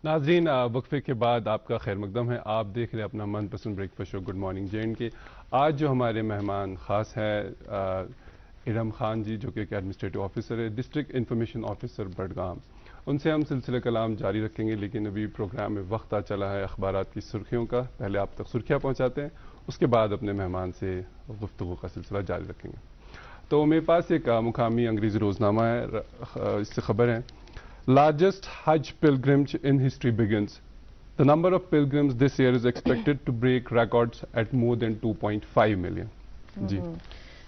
नाजरीन, वक्फे के बाद आपका खैर मकदम है। आप देख रहे हैं अपना मनपसंद breakfast show good morning JNK। आज जो हमारे मेहमान खास है इरम खान जी, जो कि एक एडमिनिस्ट्रेटिव ऑफिसर है, डिस्ट्रिक्ट इंफॉर्मेशन ऑफिसर बडगाम। उनसे हम सिलसिला कलाम जारी रखेंगे, लेकिन अभी प्रोग्राम में वक्त आ चला है अखबारात की सुर्खियों का। पहले आप तक सुर्खियाँ पहुँचाते हैं, उसके बाद अपने मेहमान से गुफ्तगू का सिलसिला जारी रखेंगे। तो मेरे पास एक मुकामी अंग्रेज़ी रोज़नामा है, इससे खबर है Largest Hajj pilgrimage in history begins. The number of pilgrims this year is expected to break records at more than 2.5 million. जी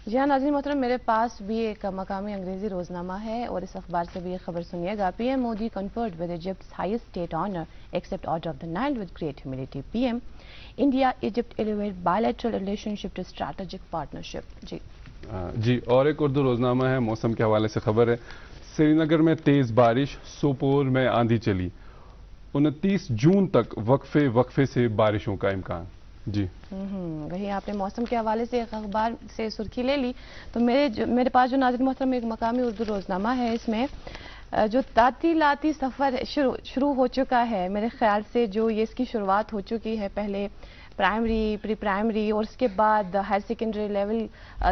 हाँ नाज़रीन मोहतरम, मेरे पास भी एक मकामी अंग्रेजी रोजनामा है और इस अखबार से भी एक खबर सुनिएगा। PM Modi conferred with Egypt's highest state honor except Order of the Nile with great humility. PM India Egypt elevate bilateral relationship to strategic partnership। जी, और एक उर्दू रोजनामा है, मौसम के हवाले से खबर है। श्रीनगर में तेज बारिश, सोपोर में आंधी चली, 29 जून तक वक्फे से बारिशों का इम्कान। जी वही आपने मौसम के हवाले से एक अखबार से सुर्खी ले ली, तो मेरे पास जो नाज़रीन मोहतरम एक मकामी उर्दू रोजनामा है, इसमें जो तातीलाती सफ़र शुरू हो चुका है, मेरे ख्याल से जो ये इसकी शुरुआत हो चुकी है, पहले प्राइमरी, प्री प्राइमरी और उसके बाद हायर सेकेंडरी लेवल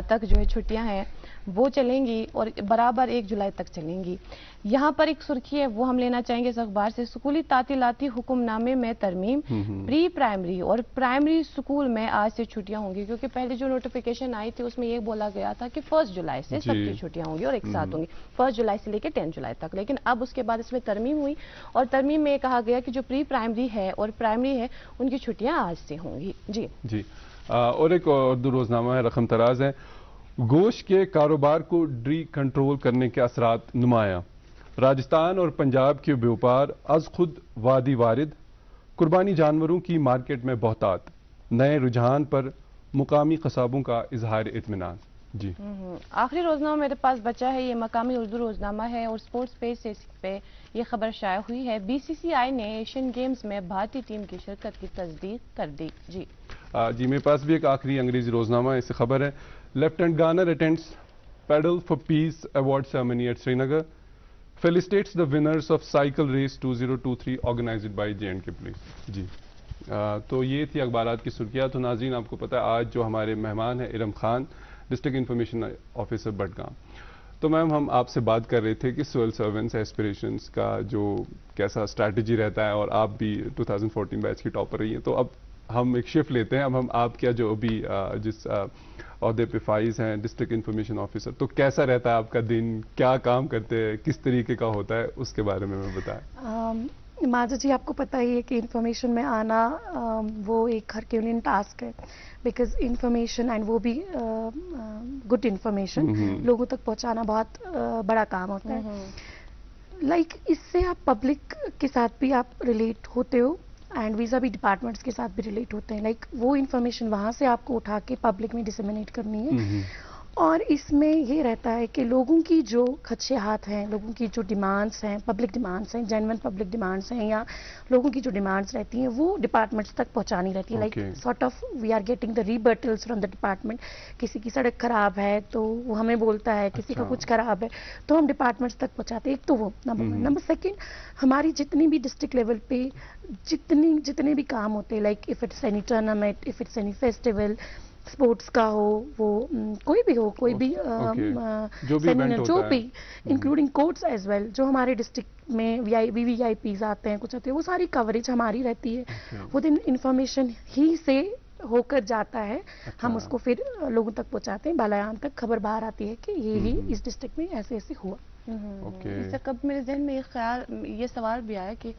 तक जो है छुट्टियां हैं वो चलेंगी और बराबर 1 जुलाई तक चलेंगी। यहाँ पर एक सुर्खी है, वो हम लेना चाहेंगे इस अखबार से। स्कूली तातीलाती हुक्मनामे में तरमीम, प्री प्राइमरी और प्राइमरी स्कूल में आज से छुट्टियां होंगी, क्योंकि पहले जो नोटिफिकेशन आई थी उसमें ये बोला गया था कि 1 जुलाई से सबकी छुट्टियां होंगी और एक साथ होंगी, 1 जुलाई से लेकर 10 जुलाई तक। लेकिन अब उसके बाद इसमें तरमीम हुई और तरमीम में कहा गया कि जो प्री प्राइमरी है और प्राइमरी है उनकी छुट्टियां आज से होंगी। जी और एक उर्दू रोजनामा है, रकम तराज है। गोश्त के कारोबार को डी कंट्रोल करने के असरात नुमाया, राजस्थान और पंजाब के व्यापार अज खुद वादी वारिद, कुर्बानी जानवरों की मार्केट में बहुतात, नए रुझान पर मुकामी कसाबों का इजहार इत्मीनान। जी आखिरी रोजनामा मेरे पास बचा है, ये मकामी उर्दू रोजनामा है और स्पोर्ट्स पेज पे ये खबर शाया हुई है। BCCI ने एशियन गेम्स में भारतीय टीम की शिरकत की तस्दीक कर दी। जी मेरे पास भी एक आखिरी अंग्रेजी रोजनामा है, इससे खबर है lieutenant governor attends pedal for peace award ceremony at Srinagar, felicitates the winners of cycle race 2023 organised by JNK police. जी तो ये थी अखबारात की सुर्खियाँ। तो नाज़रीन, आपको पता है आज जो हमारे मेहमान हैं Iram Khan, district information officer Budgam. तो मैम, हम आपसे बात कर रहे थे कि सिविल सर्वेंट्स एस्पिरेशंस का जो कैसा स्ट्रैटेजी रहता है, और आप भी 2014 बैच की टॉपर रही हैं। तो अब हम एक शिफ्ट लेते हैं, अब हम आप क्या जो अभी जिस अहदे पे फाइज हैं डिस्ट्रिक्ट इंफॉर्मेशन ऑफिसर, तो कैसा रहता है आपका दिन, क्या काम करते हैं, किस तरीके का होता है, उसके बारे में बताएं। माजा जी, आपको पता ही है कि इंफॉर्मेशन में आना वो एक हरक्यूलियन टास्क है, बिकॉज इंफॉर्मेशन एंड वो भी गुड इंफॉर्मेशन लोगों तक पहुंचाना बहुत बड़ा काम होता है। लाइक इससे आप पब्लिक के साथ भी आप रिलेट होते हो एंड वीज़ा भी डिपार्टमेंट्स के साथ भी रिलेट होते हैं। लाइक वो इंफॉर्मेशन वहाँ से आपको उठा के पब्लिक में डिसेमिनेट करनी है اور اس میں یہ رہتا ہے کہ لوگوں کی جو خدشات ہیں، لوگوں کی جو ڈیمانڈس ہیں، پبلک ڈیمانڈس ہیں، جینون پبلک ڈیمانڈس ہیں، یا لوگوں کی جو ڈیمانڈس رہتی ہیں وہ ڈپارٹمنٹس تک پہنچانی رہتی ہے. Like sort of we are getting the rebuttals from the department. کسی کی سڑک خراب ہے تو وہ ہمیں بولتا ہے، کسی کا کچھ خراب ہے تو ہم ڈپارٹمنٹس تک پہنچاتے ہیں. ایک تو وہ نمبر 1. نمبر 2 ہماری جتنی بھی ڈسٹرکٹ لیول پہ جتنے بھی کام ہوتے ہیں، like if it's any tournament, if it's any festival, sports کا ہو، وہ کوئی بھی ہو، کوئی بھی سیمینر جو بھی، انکلوڈنگ کورٹس ایز ویل، جو ہمارے ڈسٹرکٹ میں وی آئی پیز آتے ہیں، کچھ آتے ہیں، وہ ساری کوریج ہماری رہتی ہے. وہ دن انفارمیشن ہی سے ہو کر جاتا ہے، ہم اس کو پھر لوگوں تک پہنچاتے ہیں، بالایان تک خبر باہر آتی ہے کہ یہ اس ڈسٹرکٹ میں ایسے ایسے ہوا. اس سے کب میرے ذہن میں یہ سوال بھی آیا کہ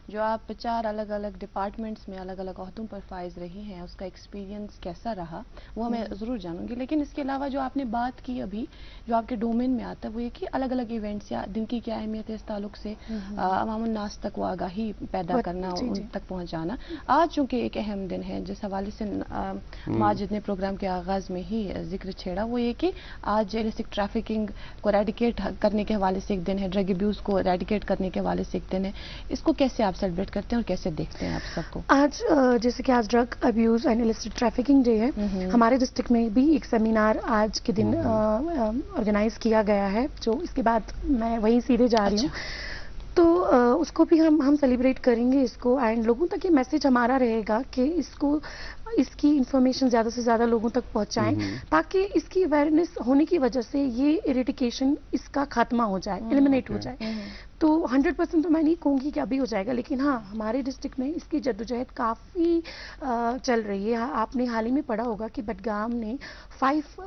جو آپ 4 الگ الگ ڈپارٹمنٹس میں الگ الگ عہدوں پر فائز رہی ہیں، اس کا ایکسپیرینس کیسا رہا وہ میں ضرور جانوں گی. لیکن اس کے علاوہ جو آپ نے بات کی ابھی، جو آپ کے ڈومین میں آتا ہے، وہ یہ کہ الگ الگ ایونٹس یا دن کی کیا اہمیت ہے اس تعلق سے عوام الناس تک وہ آگاہی پیدا کرنا، ان تک پہنچانا. آج چونکہ ایک اہم دن ہے، جس حوالے سے ماجد نے پروگرام کے آغاز میں ہی ذکر چھیڑا، وہ یہ کہ آج ایلسٹک ٹریفکنگ کو ریڈیکیٹ کرنے کے حوالے سے ایک دن ہے، ڈرگ ابیوز کو ریڈیکیٹ کرنے کے حوالے سے ایک دن ہے. اس کو کیسے آپ سیلیبریٹ کرتے ہیں اور کیسے دیکھتے ہیں آپ سب کو؟ آج جیسے کہ آج drug abuse and illicit trafficking day ہے، ہمارے ڈسٹرکٹ میں بھی ایک سیمینار آج کے دن آرگنائز کیا گیا ہے، جو اس کے بعد میں وہیں سیدھے جا رہی ہوں. تو اس کو بھی ہم سیلیبریٹ کریں گے اس کو، اینڈ لوگوں تک یہ میسج ہمارا رہے گا کہ اس کی انفارمیشن زیادہ سے زیادہ لوگوں تک پہنچائیں، تاکہ اس کی اویئرنیس ہونے کی وجہ سے یہ اریڈیکیشن اس کا خاتمہ ہو جائے، ایلیمنیٹ ہو جائے. تو 100% تو میں نہیں کہوں گی کہ ابھی ہو جائے گا، لیکن ہاں ہمارے ڈسٹرکٹ میں اس کی جدوجہد کافی چل رہی ہے. آپ نے حال ہی میں پڑھا ہوگا کہ بڈگام نے 5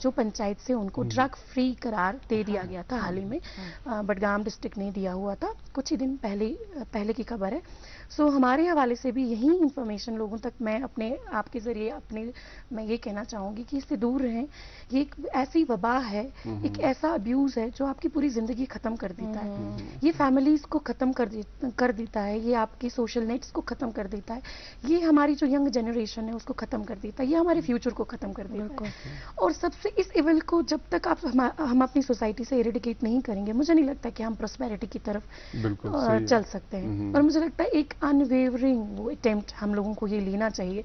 جو پنچایت سے ان کو ڈرگ فری قرار دے دیا گیا تھا. حال ہی میں بڈگام ڈسٹرکٹ نے دیا ہوا تھا، کچھ ہی دن پہلے کی خبر ہے. سو ہمارے حوالے سے بھی یہی انفارمیشن لوگوں تک میں اپنے آپ کے ذریعے میں یہ کہنا چاہوں گی کہ اس سے دور رہیں. یہ ایک ایسی وبا ہے، ایک ایسا ابیوز ہے جو آپ کی پوری زندگی ختم کر دیتا ہے. یہ فیملیز کو ختم کر دیتا ہے، یہ آپ کے سوشل نیٹس کو ختم کر دیتا ہے، یہ ہماری جو ینگ جنریشن ہے اس کو ختم کر دیتا ہے، یہ ہمارے فیوچر کو ختم کر دیتا ہے. اور سب سے اس ایول کو جب تک ہم اپنی سوسائٹی سے ایریڈیکیٹ نہیں کریں گے، مجھے نہیں لگتا کہ ہم پراسپیرٹی کی طرف چل سکتے ہیں. اور مجھے لگتا ہے ایک انویورنگ وہ اٹیمپٹ ہم لوگوں کو یہ لینا چاہیے،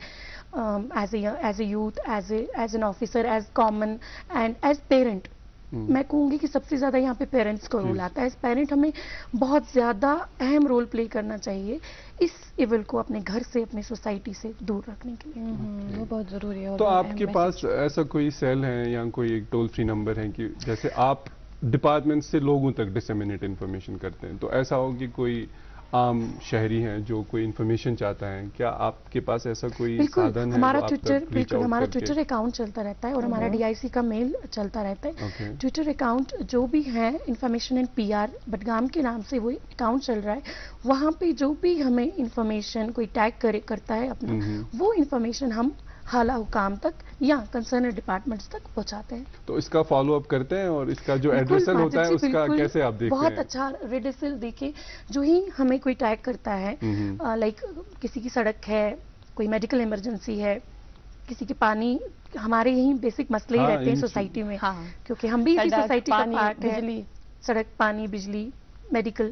as a youth, as an officer, as common and as parent. میں کہوں گی کہ سب سے زیادہ یہاں پہ پیرنٹس کا رول آتا ہے. ایز پیرنٹ ہمیں بہت زیادہ اہم رول پلے کرنا چاہیے اس ایول کو اپنے گھر سے، اپنے سوسائٹی سے دور رکھنے کے لیے. وہ بہت ضروری ہے. تو آپ کے پاس ایسا کوئی سیل ہے یا کوئی ایک ٹول فری نمبر ہے کہ جیسے آپ ڈپارٹمنٹ سے لوگوں تک ڈسیمینیٹ انفارمیشن کرتے ہیں، تو ایسا ہو کہ کوئی عام شہری ہیں جو کوئی انفارمیشن چاہتا ہے، کیا آپ کے پاس ایسا کوئی سادھن ہے؟ ہمارا ٹویٹر اکاؤنٹ چلتا رہتا ہے اور ہمارا DIC کا میل چلتا رہتا ہے. ٹویٹر اکاؤنٹ جو بھی ہے انفارمیشن اینڈ PR بڈگام کے نام سے وہ اکاؤنٹ چل رہا ہے. وہاں پہ جو بھی ہمیں انفارمیشن کوئی ٹیگ کرتا ہے اپنا، وہ انفارمیشن ہم اعلیٰ حکام تک یا کنسرن ڈپارٹمنٹس تک پہنچاتے ہیں. تو اس کا فالو اپ کرتے ہیں، اور اس کا جو ایڈریسل ہوتا ہے اس کا کیسے آپ دیکھتے ہیں؟ بہت اچھا ریڈیسل دیکھیں، جو ہی ہمیں کوئی ٹیگ کرتا ہے، لائک کسی کی سڑک ہے، کوئی میڈیکل ایمرجنسی ہے، کسی کے پانی، ہمارے یہیں بیسک مسئلے ہی رہتے ہیں سوسائٹی میں، کیونکہ ہم بھی اسی سوسائٹی کا پارٹ ہیں، سڑک، پانی، بجلی، میڈیکل.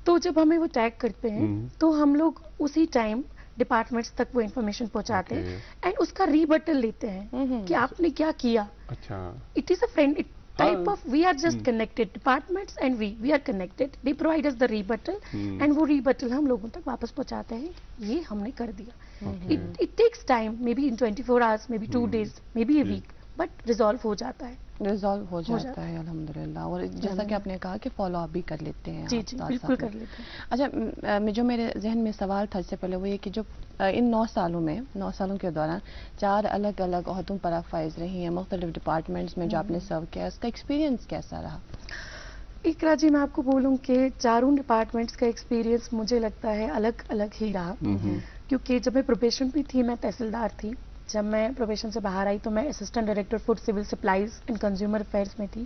تو جب ہمیں وہ ٹیگ کرتے ہیں تو ہم لوگ اسی ٹائم ڈپارٹمنٹس تک وہ انفارمیشن پہنچاتے ہیں اینڈ اس کا ریبٹل لیتے ہیں کہ آپ نے کیا کیا. It is a friend type of we are just connected, departments and we are connected. They provide us the rebuttal and وہ rebuttal ہم لوگوں تک واپس پہنچاتے ہیں. یہ ہم نے کر دیا. It takes time, maybe in 24 hours, maybe 2 days, maybe a week, but resolve ہو جاتا ہے. ریزالو ہو جاتا ہے الحمدللہ. اور جیسا کہ آپ نے کہا کہ فالو اپ بھی کر لیتے ہیں. جی بالکل کر لیتے ہیں. اچھا، جو میرے ذہن میں سوال تھا اس سے پہلے وہ یہ کہ جو ان 9 سالوں کے دوران 4 الگ الگ عہدوں پر آپ فائز رہی ہیں، مختلف ڈپارٹمنٹس میں جو آپ نے سرو کیا، اس کا ایکسپیرینس کیسا رہا؟ اقرا جی، میں آپ کو بولوں کہ 4 ڈپارٹمنٹس کا ایکسپیرینس مجھے لگتا ہے الگ الگ ہی رہا. کیونکہ جب میں پروبیشن پہ تھی میں تحصیلدار تھی، جب میں پروبیشن سے باہر آئی تو میں assistant director food civil supplies and consumer affairs میں تھی.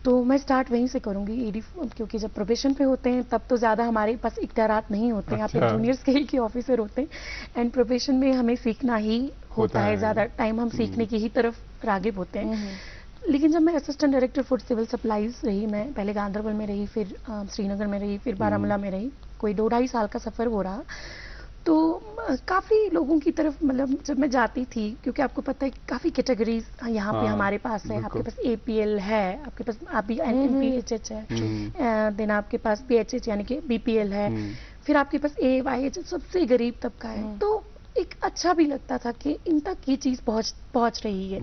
تو میں سٹارٹ وہیں سے کروں گی AD، کیونکہ جب پروبیشن پہ ہوتے ہیں تب تو زیادہ ہمارے پاس اختیارات نہیں ہوتے ہیں، آپ ایک جونیئر اسکیل کے آفیسر ہوتے ہیں اینڈ پروبیشن میں ہمیں سیکھنا ہی ہوتا ہے، زیادہ ٹائم ہم سیکھنے کی ہی طرف راغب ہوتے ہیں. लेकिन जब मैं assistant director food civil supplies रही, मैं पहले गांधरबल में रही, फिर श्रीनगर में रही, फिर बारामूला में रही, कोई 2-2.5 साल का सफ़र वो रहा। तो काफ़ी लोगों की तरफ मतलब जब मैं जाती थी, क्योंकि आपको पता है काफ़ी कैटेगरीज यहाँ पे हमारे पास है, आपके पास APL है, आपके पास अभी NPHH है, देन आपके पास PHH यानी कि BPL है, फिर आपके पास AYH सबसे गरीब तबका है। तो एक अच्छा भी लगता था कि इन तक ये चीज़ पहुंच रही है,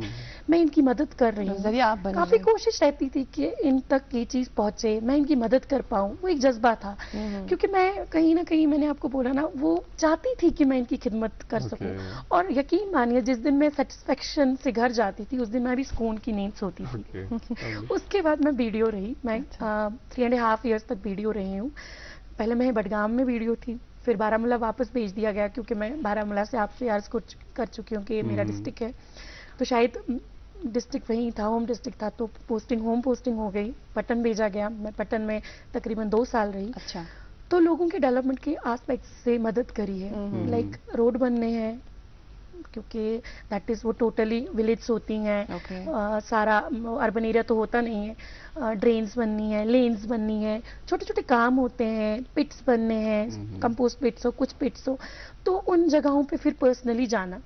मैं इनकी मदद कर रही हूँ। काफ़ी कोशिश रहती थी कि इन तक ये चीज़ पहुंचे, मैं इनकी मदद कर पाऊँ, वो एक जज्बा था। क्योंकि मैं कहीं ना कहीं, मैंने आपको बोला ना, वो चाहती थी कि मैं इनकी खिदमत कर सकूँ। और यकीन मानिए, जिस दिन मैं सेटिस्फेक्शन से घर जाती थी, उस दिन मैं भी सुकून की नींद सोती थी। उसके बाद मैं वीडियो रही, मैं 3.5 years तक वीडियो रही हूँ। पहले मैं बडगाम में वीडियो थी, फिर बारामूला वापस भेज दिया गया, क्योंकि मैं बारामूला से आपसे अर्ज कर चुकी हूँ कि ये मेरा डिस्ट्रिक्ट है, तो शायद डिस्ट्रिक्ट वहीं था, होम डिस्ट्रिक्ट था, तो होम पोस्टिंग हो गई, पटन भेजा गया। मैं पटन में तकरीबन 2 साल रही। अच्छा। तो लोगों के डेवलपमेंट के आस्पेक्ट से मदद करी है, लाइक रोड बनने हैं, क्योंकि दैट इज़ वो टोटली विलेज होती हैं, सारा अर्बन एरिया तो होता नहीं है। ड्रेन्स बननी है, लेन्स बननी है, छोटे छोटे काम होते हैं, पिट्स बनने हैं, कंपोस्ट पिट्स हो, कुछ पिट्स हो, तो उन जगहों पे फिर पर्सनली जाना।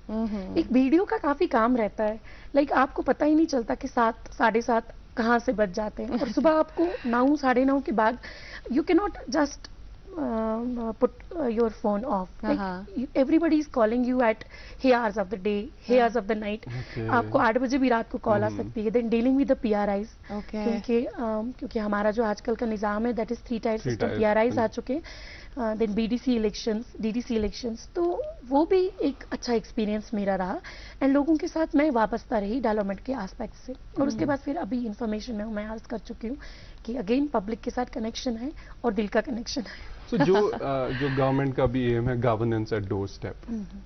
एक वीडियो का काफ़ी काम रहता है, लाइक आपको पता ही नहीं चलता कि 7, 7:30 कहाँ से बज जाते हैं, और सुबह आपको 9, 9:30 के बाद you can not just put your phone off. Like everybody is calling you at hey hours of the day, hey hours of the night. आपको 8 बजे भी रात को कॉल आ सकती है. Then dealing with the PRIs. क्योंकि हमारा जो आजकल का निज़ाम है, that is 3-tier system. PRIs आ चुके. Then BDC elections, DDC elections. तो वो भी एक अच्छा एक्सपीरियंस मेरा रहा, एंड लोगों के साथ मैं वाबस्ता रही डेवलपमेंट के एस्पेक्ट से। और उसके बाद फिर अभी इंफॉर्मेशन में मैं अर्ज कर चुकी हूँ कि अगेन पब्लिक के साथ कनेक्शन है और दिल का कनेक्शन है। तो जो गवर्नमेंट का भी एम है गवर्नेंस एट डोर स्टेप,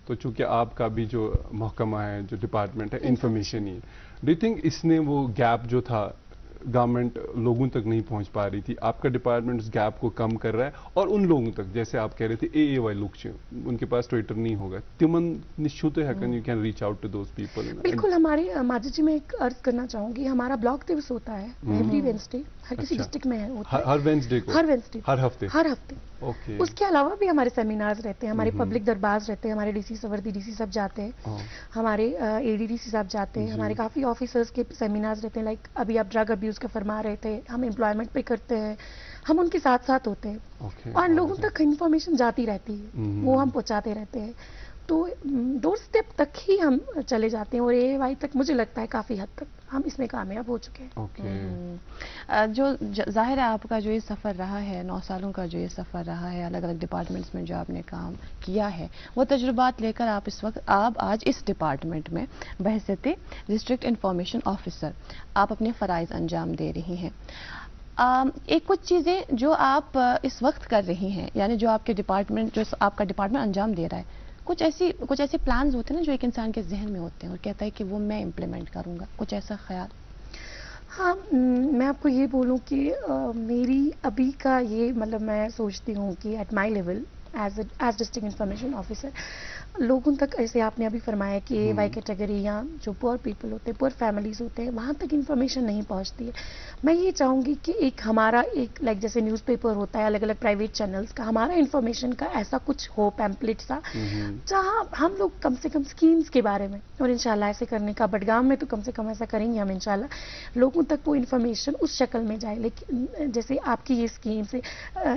तो चूंकि आपका भी जो महकमा है, जो डिपार्टमेंट है, information he, do you think इसने वो गैप जो था, गवर्नमेंट लोगों तक नहीं पहुंच पा रही थी, आपका डिपार्टमेंट उस गैप को कम कर रहा है, और उन लोगों तक, जैसे आप कह रहे थे AAY लोग उनके पास ट्विटर नहीं होगा, तिमन निश्चित है, you can reach out to those people. बिल्कुल। हमारे माजी जी, मैं एक अर्ज करना चाहूंगी, हमारा ब्लॉक दिवस होता है एवरी वेडनेसडे, हर किसी डिस्ट्रिक्ट में होता है, हर वेडनेसडे को, हर हफ्ते। ओके। उसके अलावा भी हमारे सेमिनार्स रहते हैं, हमारे पब्लिक दरबार रहते हैं, हमारे DC सवर्दी DC सब जाते हैं, हमारे ADDC साहब जाते हैं, हमारे काफ़ी ऑफिसर्स के सेमिनार्स रहते हैं। लाइक अभी आप ड्रग अब्यूज़ का फरमा रहे थे, हम एम्प्लॉयमेंट पे करते हैं, हम उनके साथ साथ होते हैं, और लोगों तक इंफॉर्मेशन जाती रहती है, वो हम पहुँचाते रहते हैं। तो डोर स्टेप तक ही हम चले जाते हैं, और AAY तक मुझे लगता है काफ़ी हद तक हम इसमें कामयाब हो चुके हैं। जो जाहिर है आपका जो ये सफ़र रहा है, 9 सालों का जो ये सफ़र रहा है, अलग अलग डिपार्टमेंट्स में जो आपने काम किया है, वो तजुर्बात लेकर आप इस वक्त, आप आज इस डिपार्टमेंट में बहैसियत डिस्ट्रिक्ट इंफॉर्मेशन ऑफिसर आप अपने फ़राइज़ अंजाम दे रही हैं। एक कुछ चीज़ें जो आप इस वक्त कर रही हैं, यानी जो आपका डिपार्टमेंट अंजाम दे रहा है, कुछ ऐसे प्लान्स होते हैं ना जो एक इंसान के जहन में होते हैं और कहता है कि वो मैं इम्प्लीमेंट करूंगा, कुछ ऐसा ख्याल? हाँ, मैं आपको ये बोलूँ कि मेरी अभी का ये, मतलब मैं सोचती हूँ कि at my level as district information officer, लोगों तक, ऐसे आपने अभी फरमाया कि AAY कैटेगरी या जो पुअर पीपल होते हैं, पुअर फैमिलीज होते हैं, वहाँ तक इन्फॉर्मेशन नहीं पहुँचती है। मैं ये चाहूँगी कि एक हमारा एक लाइक जैसे न्यूज़पेपर होता है, अलग अलग प्राइवेट चैनल्स का, हमारा इन्फॉर्मेशन का ऐसा कुछ हो, पैम्पलेट सा, जहाँ हम लोग कम से कम स्कीम्स के बारे में, और इंशाल्लाह ऐसे करने का बडगाम में तो कम से कम ऐसा करेंगे हम इंशाल्लाह, लोगों तक वो इन्फॉर्मेशन उस शक्ल में जाए। लेकिन जैसे आपकी ये schemes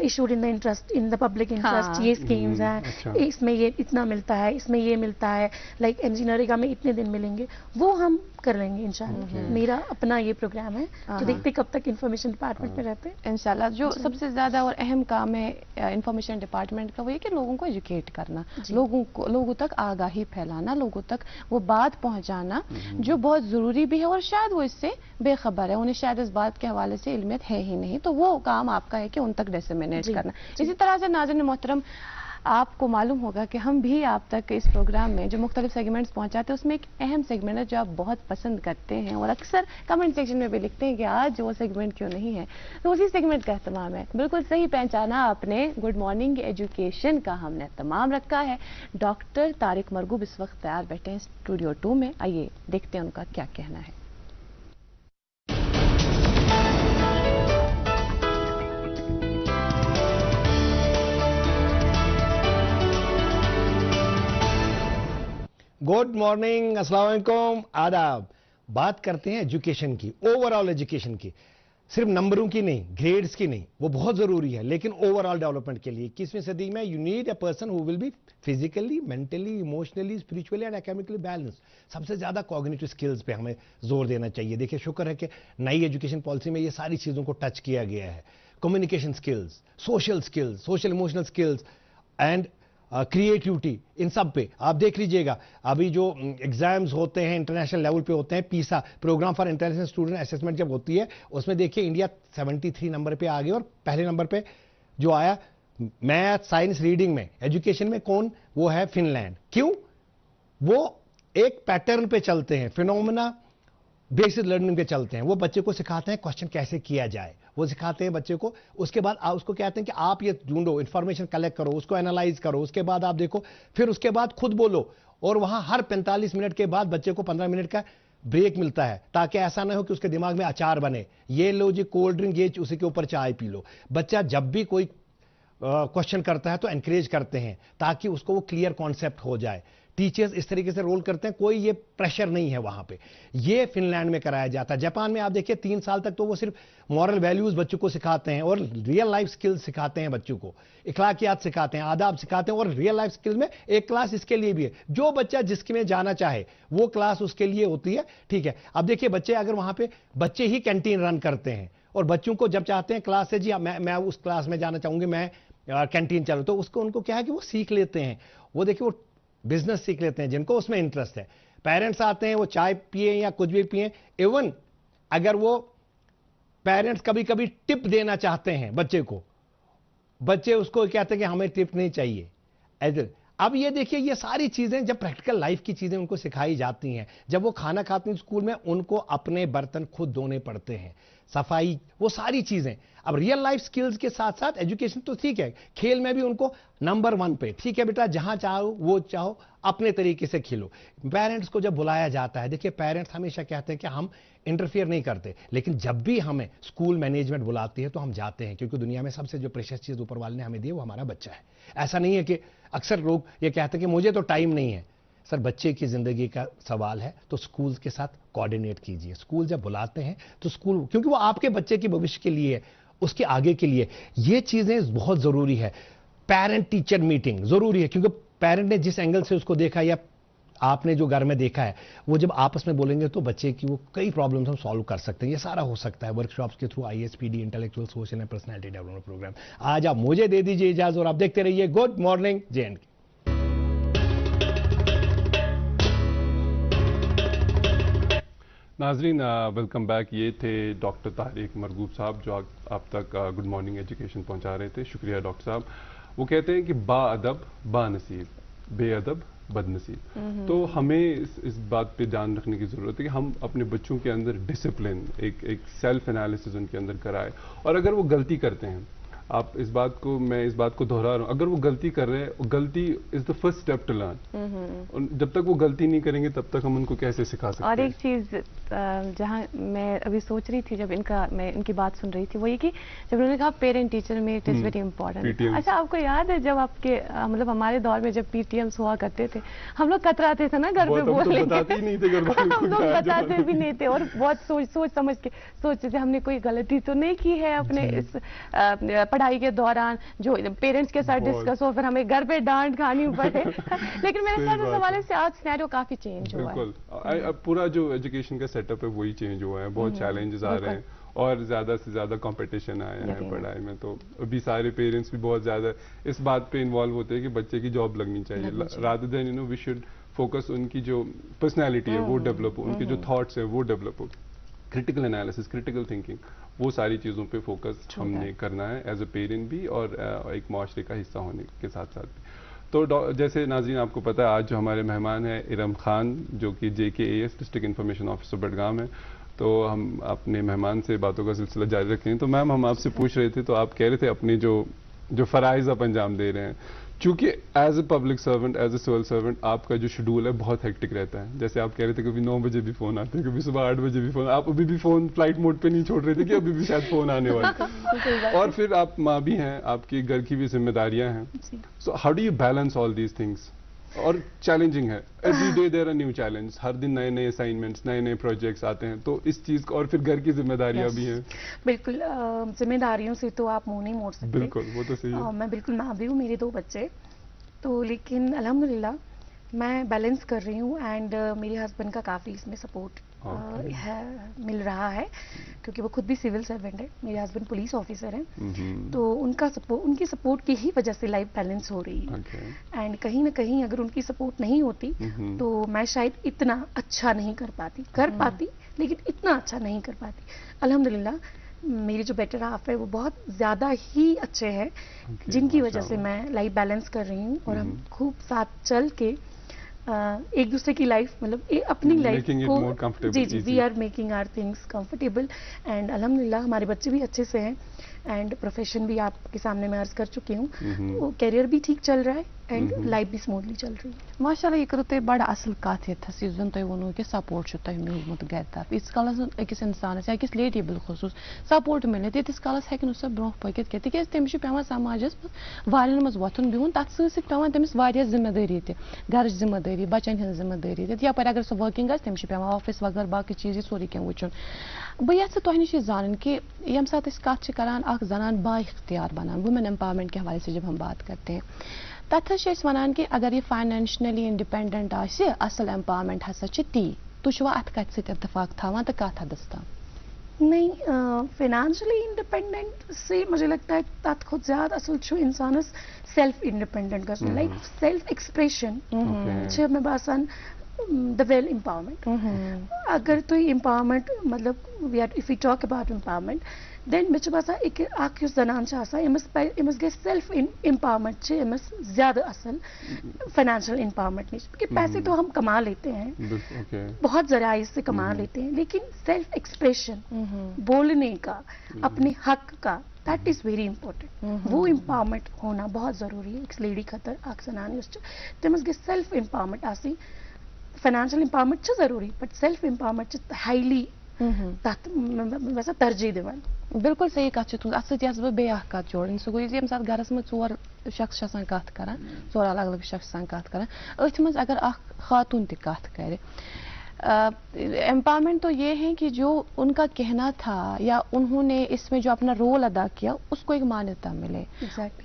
issued in the interest, in the public interest, ये स्कीम्स हैं, इसमें ये इतना मिलता है, इसमें ये मिलता है, लाइक NGNREGA में इतने दिन मिलेंगे, वो हम कर लेंगे इंशाल्लाह। मेरा अपना ये प्रोग्राम है, तो देखते कब तक इंफॉर्मेशन डिपार्टमेंट में रहते हैं इंशाल्लाह। जो सबसे ज्यादा और अहम काम है इंफॉर्मेशन डिपार्टमेंट का, वो ये कि लोगों को एजुकेट करना, लोगों तक आगाही फैलाना, लोगों तक वो बात पहुंचाना जो बहुत जरूरी भी है, और शायद वो इससे बेखबर है, उन्हें शायद इस बात के हवाले से इल्मियत है ही नहीं, तो वो काम आपका है कि उन तक डिसेमिनेट करना। इसी तरह से नाज़रीन मोहतरम, आपको मालूम होगा कि हम भी आप तक इस प्रोग्राम में जो मुख्तलिफ सेगमेंट्स पहुंचाते हैं, उसमें एक अहम सेगमेंट है जो आप बहुत पसंद करते हैं, और अक्सर कमेंट सेक्शन में भी लिखते हैं कि आज वो सेगमेंट क्यों नहीं है, तो उसी सेगमेंट का एहतमाम है। बिल्कुल सही पहचाना आपने, गुड मॉर्निंग एजुकेशन का हमने एहतमाम रखा है। डॉक्टर तारिक मरगूब इस वक्त तैयार बैठे हैं स्टूडियो 2 में, आइए देखते हैं उनका क्या कहना है। गुड मॉर्निंग, अस्सलाम वालेकुम, आदाब। बात करते हैं एजुकेशन की, ओवरऑल एजुकेशन की, सिर्फ नंबरों की नहीं, ग्रेड्स की नहीं, वो बहुत जरूरी है, लेकिन ओवरऑल डेवलपमेंट के लिए 21वीं सदी में you need a person who will be physically, mentally, emotionally, spiritually and academically balance. सबसे ज्यादा कॉग्निटिव स्किल्स पे हमें जोर देना चाहिए। देखिए, शुक्र है कि नई एजुकेशन पॉलिसी में ये सारी चीजों को टच किया गया है। Communication skills, social emotional skills and creativity, इन सब पे आप देख लीजिएगा। अभी जो एग्जाम्स होते हैं इंटरनेशनल लेवल पे होते हैं, PISA programme for international student assessment जब होती है, उसमें देखिए इंडिया 73 नंबर पे आ गया, और पहले नंबर पे जो आया मैथ, साइंस, रीडिंग में, एजुकेशन में कौन, वो है फिनलैंड। क्यों? वो एक पैटर्न पे चलते हैं, फिनोमेना बेसिक लर्निंग पे चलते हैं। वो बच्चे को सिखाते हैं क्वेश्चन कैसे किया जाए, वो सिखाते हैं बच्चे को। उसके बाद उसको कहते हैं कि आप ये ढूंढो, इंफॉर्मेशन कलेक्ट करो, उसको एनालाइज करो, उसके बाद आप देखो, फिर उसके बाद खुद बोलो। और वहां हर 45 मिनट के बाद बच्चे को 15 मिनट का ब्रेक मिलता है, ताकि ऐसा ना हो कि उसके दिमाग में अचार बने, ये लो जी कोल्ड ड्रिंक, ये उसी के ऊपर चाय पी लो। बच्चा जब भी कोई क्वेश्चन करता है तो एनकरेज करते हैं, ताकि उसको वो क्लियर कॉन्सेप्ट हो जाए। टीचर्स इस तरीके से रोल करते हैं, कोई ये प्रेशर नहीं है वहां पे। ये फिनलैंड में कराया जाता है। जापान में आप देखिए 3 साल तक तो वो सिर्फ मॉरल वैल्यूज बच्चों को सिखाते हैं, और रियल लाइफ स्किल्स सिखाते हैं बच्चों को, इखलाकियात सिखाते हैं, आदाब सिखाते हैं। और रियल लाइफ स्किल में एक क्लास इसके लिए भी है, जो बच्चा जिसके में जाना चाहे वो क्लास उसके लिए होती है, ठीक है। अब देखिए, बच्चे अगर वहां पे बच्चे ही कैंटीन रन करते हैं, और बच्चों को जब चाहते हैं क्लास से, जी मैं उस क्लास में जाना चाहूंगी, मैं कैंटीन चलो, तो उसको उनको क्या है कि वो सीख लेते हैं। वो देखिए, वो बिजनेस सीख लेते हैं जिनको उसमें इंटरेस्ट है। पेरेंट्स आते हैं, वो चाय पिए या कुछ भी पिए, इवन अगर वो पेरेंट्स कभी कभी टिप देना चाहते हैं बच्चे को, बच्चे उसको कहते हैं कि हमें टिप नहीं चाहिए। अब ये देखिए, ये सारी चीजें जब प्रैक्टिकल लाइफ की चीजें उनको सिखाई जाती हैं, जब वो खाना खाते हैं स्कूल में, उनको अपने बर्तन खुद धोने पड़ते हैं, सफाई, वो सारी चीजें। अब रियल लाइफ स्किल्स के साथ साथ एजुकेशन तो ठीक है, खेल में भी उनको नंबर 1 पे, ठीक है बेटा, जहां चाहो वो चाहो अपने तरीके से खेलो। पेरेंट्स को जब बुलाया जाता है, देखिए पेरेंट्स हमेशा कहते हैं कि हम इंटरफियर नहीं करते, लेकिन जब भी हमें स्कूल मैनेजमेंट बुलाती है तो हम जाते हैं, क्योंकि दुनिया में सबसे जो प्रेशियस चीज ऊपर वाले ने हमें दी है वो हमारा बच्चा है। ऐसा नहीं है कि अक्सर लोग ये कहते हैं कि मुझे तो टाइम नहीं है। सर, बच्चे की जिंदगी का सवाल है, तो स्कूल के साथ कोऑर्डिनेट कीजिए। स्कूल जब बुलाते हैं तो स्कूल, क्योंकि वो आपके बच्चे के भविष्य के लिए, उसके आगे के लिए, ये चीजें बहुत जरूरी है। पेरेंट टीचर मीटिंग जरूरी है, क्योंकि पेरेंट ने जिस एंगल से उसको देखा, या आपने जो घर में देखा है, वो जब आपस में बोलेंगे तो बच्चे की वो कई प्रॉब्लम्स हम सॉल्व कर सकते हैं। ये सारा हो सकता है वर्कशॉप्स के through, ISPD, intellectual, social and personality development programme. आज आप मुझे दे दीजिए इजाजत, और आप देखते रहिए गुड मॉर्निंग JNK। नाजरीन, वेलकम बैक। ये थे डॉक्टर तारिक मरगूब साहब, जो आप तक गुड मॉर्निंग एजुकेशन पहुंचा रहे थे। शुक्रिया डॉक्टर साहब। वो कहते हैं कि बाअदब बानसीब, बेअदब बदनसीब। तो हमें इस बात पे ध्यान रखने की जरूरत है कि हम अपने बच्चों के अंदर डिसिप्लिन, एक सेल्फ एनालिसिस उनके अंदर कराए। और अगर वो गलती करते हैं, आप मैं इस बात को दोहरा रहा हूं, अगर वो गलती कर रहे हैं, गलती is the first step to learn. जब तक वो गलती नहीं करेंगे तब तक हम उनको कैसे सिखा सकते हैं। और एक चीज जहां मैं अभी सोच रही थी, जब मैं इनकी बात सुन रही थी, वो ये कि जब उन्होंने कहा पेरेंट टीचर में इट इज वेरी इंपॉर्टेंट। अच्छा, आपको याद है जब आपके मतलब हमारे दौर में जब PTMs हुआ करते थे, हम लोग कतराते थे ना घर पे बोलने, हम लोग बताते भी नहीं थे, और बहुत सोच समझ के सोचते थे हमने कोई गलती तो नहीं की है अपने इस पढ़ाई के दौरान, जो पेरेंट्स के साथ डिस्कस हो, फिर हमें घर पे डांट खानी पड़े। लेकिन मेरे ख्याल से हमारे से आज सिनेरियो काफी चेंज हुआ है। बिल्कुल, अब पूरा जो एजुकेशन का सेटअप है वही चेंज हुआ है। बहुत चैलेंजेस आ रहे हैं, और ज्यादा से ज्यादा कंपटीशन आया है पढ़ाई में। तो अभी सारे पेरेंट्स भी बहुत ज्यादा इस बात पे इन्वॉल्व होते हैं कि बच्चे की जॉब लगनी चाहिए, rather than we should focus उनकी जो पर्सनैलिटी है वो डेवलप हो, उनके जो थॉट्स है वो डेवलप हो, क्रिटिकल एनालिसिस, क्रिटिकल थिंकिंग, वो सारी चीज़ों पे फोकस हमने करना है एज ए पेरेंट भी, और एक माशरे का हिस्सा होने के साथ साथ भी। तो जैसे नाज़रीन आपको पता है, आज जो हमारे मेहमान हैं इरम खान, जो कि JKAS district information officer Budgam है, तो हम अपने मेहमान से बातों का सिलसिला जारी रखें। तो मैम, हम आपसे पूछ रहे थे, तो आप कह रहे थे अपनी जो फ़राइज़ आप अंजाम दे रहे हैं, चूंकि as a public servant, as a civil servant, आपका जो शेड्यूल है बहुत हेक्टिक रहता है। जैसे आप कह रहे थे कभी 9 बजे भी फोन आते हैं, कभी सुबह 8 बजे भी फोन। आप अभी भी फोन फ्लाइट मोड पे नहीं छोड़ रहे थे कि अभी भी शायद फोन आने वाला। और फिर आप माँ भी हैं, आपकी घर की भी जिम्मेदारियां हैं। So how do you balance all these things? اور چیلنجنگ ہے. Every day there are new challenge. ہر دن نئے نئے اسائنمنٹس نئے نئے پروجیکٹس آتے ہیں, تو اس چیز کو, اور پھر گھر کی ذمہ داریاں بھی ہیں. بالکل, ذمہ داریوں سے تو آپ منہ نہیں موڑ سکتے. بالکل, وہ تو صحیح ہے. میں بالکل ماں بھی ہوں, میرے 2 بچے, تو لیکن الحمدللہ میں بیلنس کر رہی ہوں. اینڈ میرے ہسبینڈ کا کافی اس میں سپورٹ ہے, مل رہا ہے, کیونکہ وہ خود بھی سول سرونٹ ہے. میرے ہسبینڈ پولیس آفیسر ہیں, تو ان کی سپورٹ کی ہی وجہ سے لائف بیلنس ہو رہی ہے. اینڈ کہیں نہ کہیں اگر ان کی سپورٹ نہیں ہوتی تو میں شاید اتنا اچھا نہیں کر پاتی, لیکن اتنا اچھا نہیں کر پاتی. الحمدللہ میری جو بیٹر ہاف ہے وہ بہت زیادہ ہی اچھے ہیں, جن کی وجہ سے میں لائف بیلنس کر رہی ہوں, اور ہم خوب ساتھ چل کے ایک دوسرے کی لائف, مطلب اپنی لائف کو, جی we are making our things comfortable. And الحمدللہ ہمارے بچے بھی اچھے سے ہیں, اینڈ پروفیشن بھی آپ کے سامنے میں عرض کر چکی ہوں, وہ کیریئر بھی ٹھیک چل رہا ہے, اینڈ لائف بھی سموتھلی چل رہی ہے. ماشاءاللہ یہ کرو تُہۍ بڑا اصل کت یتھس یُس زن تُہۍ ووٚنوٕ کہ سپورٹ چھُ تۄہہِ میوٗلمُت گرِ طرف. ییٖتِس کالس أکِس اِنسانس یا أکِس لیڈی بالخصوٗص سپورٹ مِلہِ تیٖتِس کالس ہیٚکہِ نہٕ سۄ برونٛہہ پٔکِتھ کینٛہہ, تِکیازِ تٔمِس چھُ پیٚوان سماجس منٛز والٮ۪ن منٛز وۄتھُن بِہُن. تتھ سۭتۍ سۭتۍ پیٚوان تٔمِس واریاہ ذمہٕ دٲری تہِ, گرٕچ ذمہٕ دٲری, بچن ہٕنٛز ذمہٕ دٲری تہِ, یپٲرۍ اگر سۄ ؤرکِنگ آسہِ تٔمِس چھُ پیٚوان آفِس وغٲرٕ باقٕے چیٖز یہِ سورُے کینٛہہ وٕچھُن. بہٕ یژھٕ تۄہہِ نِش یہِ زانٕنۍ کہ ییٚمہِ ساتہٕ أسۍ کتھ چھِ کران اکھ زنان با اختیار بنان, وومین امپاورمنٹ کے حوالے سے جب ہم بات کرتے ہیں, تتھ چھِ أسۍ ونان کہ اگر یہ فائنینشلی انڈیپینڈنٹ آسہِ, اصل امپاورمنٹ ہسا چھِ تی. تُہۍ چھِوا اتھ کتھِ سۭتۍ اتفاق تھاوان تہٕ کتھ حدس تام؟ نہیں, فائنینشلی انڈیپینڈنٹ سے مجھے لگتا ہے تت کھت زیادہ اصل چھُ انسانس سیلف انڈیپینڈنٹ گژھُن, لائک سیلف ایکسپریشن چھِ مےٚ باسان the well empowerment. اگر تُہۍ empowerment مطلب if we talk about empowerment, then مےٚ چھُ باسان اکھ یُس زنان چھِ آسان أمِس گژھِ سیلف امپاورمنٹ چھِ أمِس زیادٕ اصل فائنینشیل امپاورمنٹ نِش, کیونکہ پیسے تو ہم کما لیتے ہیں, بہت ذرائع سے کما لیتے ہیں, لیکن سیلف ایکسپریشن, بولنے کا, اپنے حق کا, دیٹ از ویری امپورٹنٹ. وہ امپاورمنٹ ہونا بہت ضروری ہے ایک لیڈی خٲطرٕ, اکھ زنان یۄس چھِ تٔمِس گژھِ سیلف امپاورمنٹ آسٕنۍ. فائنینشیل امپاورمنٹ چھِ ضروری, بٹ سیلف امپاورمنٹ چھِ ہائیلی تتھ ویسا ترجیح دِوان. بالکل صحیح کتھ چھِ تُہنٛز. اتھ سۭتۍ یژھٕ بہٕ بیٚیہِ اکھ کتھ جوڑٕنۍ. سُہ گوٚو زِ ییٚمہِ ساتہٕ گرس منٛز 4 شخص چھِ آسان کتھ کران, 4 الگ الگ شخص آسان کتھ کران, أتھۍ منٛز اگر اکھ خاتون تہِ کتھ کرِ, امپاورمنٹ تو یہ ہے کہ جو ان کا کہنا تھا یا انہوں نے اس میں جو اپنا رول ادا کیا اس کو ایک مانیتا ملے,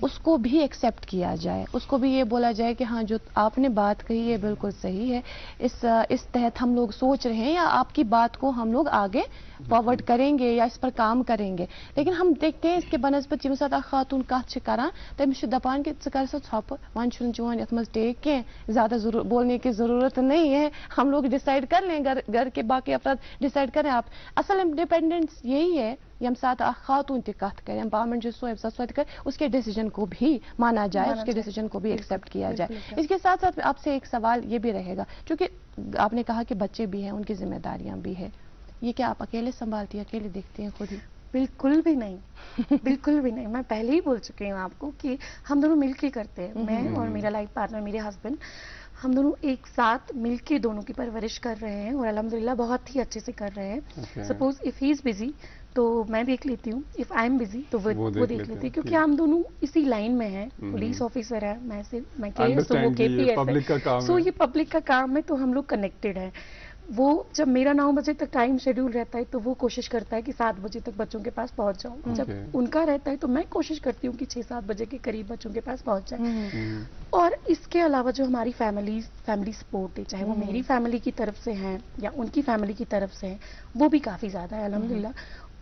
اس کو بھی ایکسیپٹ کیا جائے, اس کو بھی یہ بولا جائے کہ ہاں جو آپ نے بات کہی یہ بالکل صحیح ہے, اس تحت ہم لوگ سوچ رہے ہیں یا آپ کی بات کو ہم لوگ آگے فارورڈ کریں گے یا اس پر کام کریں گے. لیکن ہم دیکھتے ہیں اس کے بنسبت ییٚمہِ ساتہٕ اکھ خاتون کتھ چھِ کران تٔمِس چھُ دپان کہ ژٕ کر سا ژھۄپہٕ, وۄنۍ چھُنہٕ چون یتھ منٛز ٹیک کینٛہہ, زیادہ بولنے کی ضرورت نہیں ہے, ہم لوگ ڈیسائڈ کر لیں, گھر کے باقی افراد ڈیسائڈ کریں آپ. اصل انڈیپینڈنس یہی ہے ییٚمہِ ساتہٕ اکھ خاتون تہِ کتھ کرِ, امپاورمنٹ جو سو ییٚمہِ ساتہٕ سۄ تہِ کرِ, اس کے ڈیسیجن کو بھی مانا جائے, اس کے ڈیسیجن کو بھی ایکسیپٹ کیا جائے. اس کے ساتھ ساتھ آپ سے ایک سوال یہ بھی رہے گا, چونکہ آپ نے کہا کہ بچے بھی ہیں, ان کی ذمہ داریاں بھی ہے, یہ کیا آپ اکیلے سنبھالتی ہیں, اکیلے دیکھتی ہیں خود ہی؟ بالکل بھی نہیں, بالکل بھی نہیں. میں پہلے ہی بول چکی ہوں آپ کو کہ ہم دونوں مل کے کرتے ہیں, میں اور میرا لائف پارٹنر میرے ہسبینڈ, ہم دونوں ایک ساتھ مل کے دونوں کی پرورش کر رہے ہیں, اور الحمدللہ بہت ہی اچھے سے کر رہے ہیں. Suppose if he is busy تو میں دیکھ لیتی ہوں, اف آئی ایم بزی تو وہ دیکھ لیتی ہے, کیونکہ ہم دونوں اسی لائن میں ہیں. پولیس آفیسر ہے, میں KS تو وہ KPS ہے, سو یہ پبلک کا کام ہے, تو ہم لوگ کنیکٹڈ ہیں. وہ جب میرا 9 بجے تک ٹائم شیڈیول رہتا ہے تو وہ کوشش کرتا ہے کہ 7 بجے تک بچوں کے پاس پہنچ جاؤں. جب ان کا رہتا ہے تو میں کوشش کرتی ہوں کہ 6-7 بجے کے قریب بچوں کے پاس پہنچ جائے. اور اس کے علاوہ جو ہماری فیملی سپورٹ ہے, چاہے وہ میری فیملی کی طرف سے ہیں یا ان کی فیملی کی طرف سے ہیں, وہ بھی کافی زیادہ ہے الحمدللہ.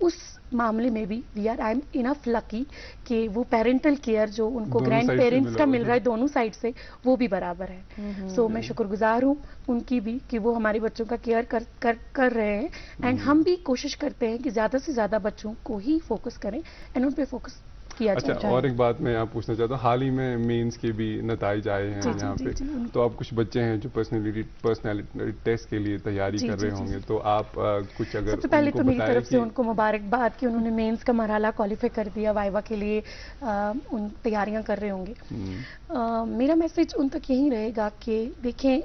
اس معاملے میں بھی وی آر آئی ایم انف لکی کہ وہ پیرنٹل کیئر جو ان کو گرینڈ پیرنٹس کا مل رہا ہے دونوں سائڈ سے, وہ بھی برابر ہے. سو میں شکر گزار ہوں ان کی بھی کہ وہ ہمارے بچوں کا کیئر کر رہے ہیں, اینڈ ہم بھی کوشش کرتے ہیں کہ زیادہ سے زیادہ بچوں کو ہی فوکس کریں اینڈ ان پہ فوکس کیا جائے. اچھا, اور ایک بات میں یہاں پوچھنا چاہتا ہوں, حال ہی میں مینس کے بھی نتائج آئے ہیں یہاں پہ, تو اب کچھ بچے ہیں جو پرسنالٹی ٹیسٹ کے لیے تیاری کر رہے ہوں گے, تو آپ کچھ اگر سب سے پہلے تو میری طرف سے ان کو مبارکباد کہ انہوں نے مینس کا مرحلہ کوالیفائی کر دیا, وائوا کے لیے ان تیاریاں کر رہے ہوں گے. میرا میسج ان تک یہی رہے گا کہ دیکھیں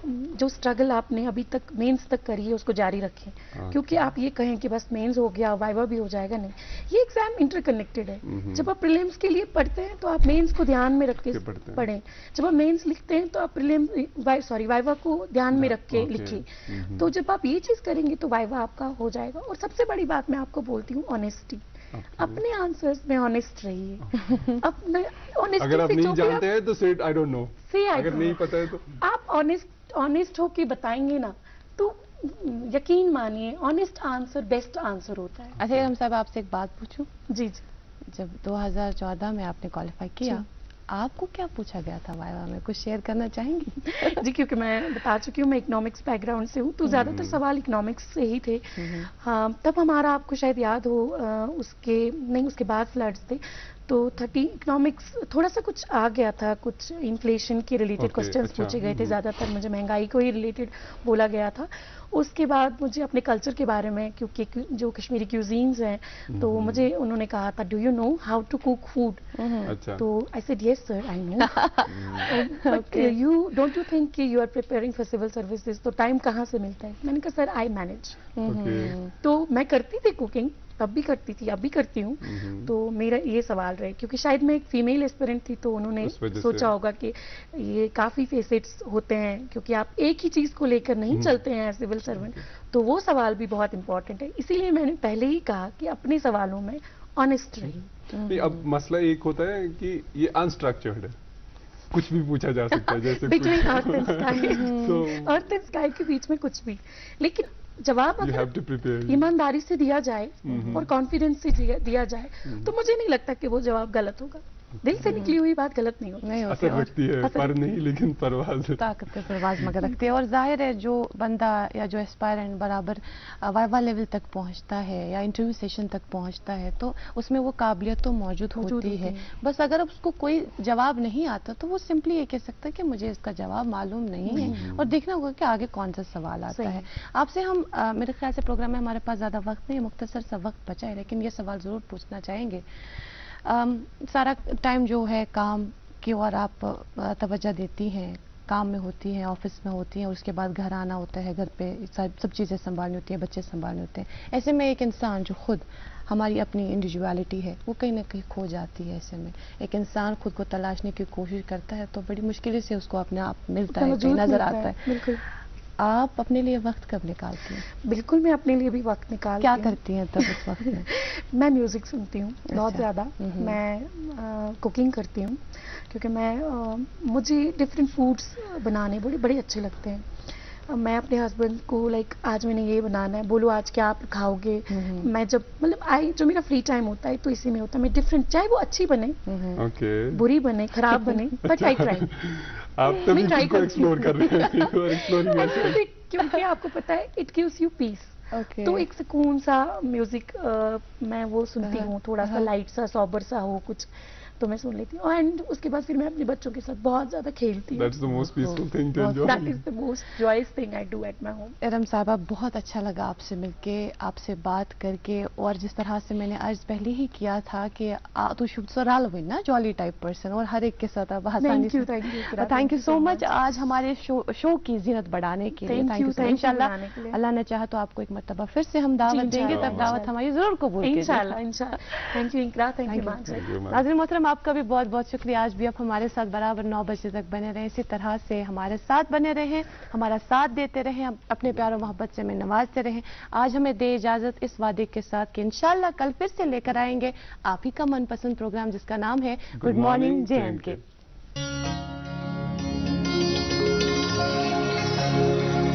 जो स्ट्रगल आपने अभी तक मेंस तक करी है उसको जारी रखें, क्योंकि आप ये कहें कि बस मेंस हो गया वाइवा भी हो जाएगा, नहीं, ये एग्जाम इंटरकनेक्टेड है। जब आप प्रीलिम्स के लिए पढ़ते हैं तो आप मेंस को ध्यान में रख के पढ़ें, जब आप मेंस लिखते हैं तो आप वाइवा को ध्यान में रख के लिखिए। तो जब आप ये चीज करेंगे तो वाइवा आपका हो जाएगा। और सबसे बड़ी बात मैं आपको बोलती हूँ, ऑनेस्टी। अपने आंसर्स में ऑनेस्ट रहिए। अपने ऑनेस्टी अगर आप नहीं जानते हैं तो से आई डोंट नो, अगर नहीं पता है तो आप ऑनेस्ट होके बताएंगे ना, तो यकीन मानिए ऑनेस्ट आंसर बेस्ट आंसर होता है। अच्छा हम साहब आपसे एक बात पूछूं? जी जी। जब 2014 में आपने क्वालिफाई किया, आपको क्या पूछा गया था वाइवा में, कुछ शेयर करना चाहेंगी? जी, क्योंकि मैं बता चुकी हूँ मैं इकोनॉमिक्स बैकग्राउंड से हूँ, तो ज्यादातर सवाल इकोनॉमिक्स से ही थे। हाँ, तब हमारा, आपको शायद याद हो, उसके बाद फ्लड्स थे, तो 30 इकोनॉमिक्स थोड़ा सा कुछ आ गया था, कुछ इन्फ्लेशन के रिलेटेड क्वेश्चंस पूछे गए थे, ज़्यादातर मुझे महंगाई को ही रिलेटेड बोला गया था। उसके बाद मुझे अपने कल्चर के बारे में, क्योंकि जो कश्मीरी क्यूजीन्स हैं, तो मुझे उन्होंने कहा था do you know how to cook food? तो I said yes sir I know, but you don't you think कि you are preparing for civil services, तो टाइम कहाँ से मिलता है? मैंने कहा सर आई मैनेज। तो मैं करती थी कुकिंग, तब भी करती थी, अब भी करती हूँ। तो मेरा ये सवाल रहे, क्योंकि शायद मैं एक फीमेल एस्पिरेंट थी, तो उन्होंने सोचा होगा कि ये काफ़ी फेसेट्स होते हैं, क्योंकि आप एक ही चीज़ को लेकर नहीं चलते हैं सिविल सर्वेंट, तो वो सवाल भी बहुत इंपॉर्टेंट है। इसीलिए मैंने पहले ही कहा कि अपने सवालों में ऑनेस्ट रहिए। अब मसला एक होता है कि ये अनस्ट्रक्चर्ड है, कुछ भी पूछा जा सकता है, जैसे between earth and sky, earth and sky के बीच में कुछ भी, लेकिन जवाब अगर ईमानदारी से दिया जाए और कॉन्फिडेंस से दिया जाए, तो मुझे नहीं लगता कि वो जवाब गलत होगा। दिल से निकली हुई बात गलत नहीं होती। असर रखती है, पर नहीं, लेकिन परवाज, ताकत पे परवाज मगर रखती है। और जाहिर है जो बंदा या जो एस्पायरेंट बराबर वाइवा लेवल तक पहुंचता है या इंटरव्यू सेशन तक पहुंचता है, तो उसमें वो काबिलियत तो मौजूद होती है। बस अगर उसको कोई जवाब नहीं आता तो वो सिंपली ये कह सकता है कि मुझे इसका जवाब मालूम नहीं है, और देखना होगा कि आगे कौन सा सवाल आता है। आपसे हम मेरे ख्याल से प्रोग्राम में हमारे पास ज़्यादा वक्त नहीं है, मुख्तसर सा वक्त बचा है, लेकिन ये सवाल ज़रूर पूछना चाहेंगे। सारा टाइम जो है काम की ओर आप तवज्जो देती हैं, काम में होती हैं, ऑफिस में होती हैं, और उसके बाद घर आना होता है, घर पे सब चीज़ें संभालनी होती हैं, बच्चे संभालने होते हैं। ऐसे में एक इंसान जो खुद हमारी अपनी इंडिविजुअलिटी है वो कहीं ना कहीं खो जाती है। ऐसे में एक इंसान खुद को तलाशने की कोशिश करता है तो बड़ी मुश्किल से उसको अपने आप मिलता है, नजर आता है। बिल्कुल। आप अपने लिए वक्त कब निकालती हैं? बिल्कुल, मैं अपने लिए भी वक्त निकालती हूँ। क्या करती हैं तब उस वक्त में? मैं म्यूजिक सुनती हूँ बहुत ज़्यादा। मैं कुकिंग करती हूँ, क्योंकि मुझे डिफरेंट फूड्स बनाने बड़े अच्छे लगते हैं। मैं अपने हस्बैंड को आज मैंने ये बनाना है, बोलो आज क्या आप खाओगे। मैं जब जो मेरा फ्री टाइम होता है तो इसी में होता है, मैं डिफरेंट, चाहे वो अच्छी बने, बुरी बने, खराब बने, बट आई ट्राई। आप तभी को एक्सप्लोर कर रहे हैं क्योंकि आपको पता है इट गिव्स यू पीस। तो एक सुकून सा म्यूजिक मैं वो सुनती हूँ, थोड़ा सा लाइट सा, सॉबर सा हो कुछ, तो मैं सुन लेती हूँ। एंड उसके बाद फिर मैं अपने बच्चों के साथ बहुत ज्यादा खेलती हूँ। That's the most peaceful thing to enjoy. That is the most joyous thing I do at my home. Iram साहबा, बहुत अच्छा लगा आपसे मिलके, आपसे बात करके, और जिस तरह से मैंने आज पहले ही किया था कि तो शुभसराल हुई ना, जॉली टाइप पर्सन, और हर एक के साथ आप आसानी से। थैंक यू सो मच आज हमारे शो की जीनत बढ़ाने के लिए। Thank you. इंशाल्लाह अल्लाह ने चाहा तो आपको एक मरतबा फिर से हम दावत देंगे, तब दावत हमारी जरूर कबूल कीजिए। इंशाल्लाह। Thank you Iqra, thank you नाज़रीन मोहतरम, आपका भी बहुत बहुत शुक्रिया। आज भी आप हमारे साथ बराबर 9 बजे तक बने रहें, इसी तरह से हमारे साथ बने रहें, हमारा साथ देते रहें, अपने प्यार और मोहब्बत से हमें नवाजते रहें। आज हमें दे इजाजत इस वादे के साथ कि इंशाल्लाह कल फिर से लेकर आएंगे आप ही का मनपसंद प्रोग्राम, जिसका नाम है गुड मॉर्निंग JNK।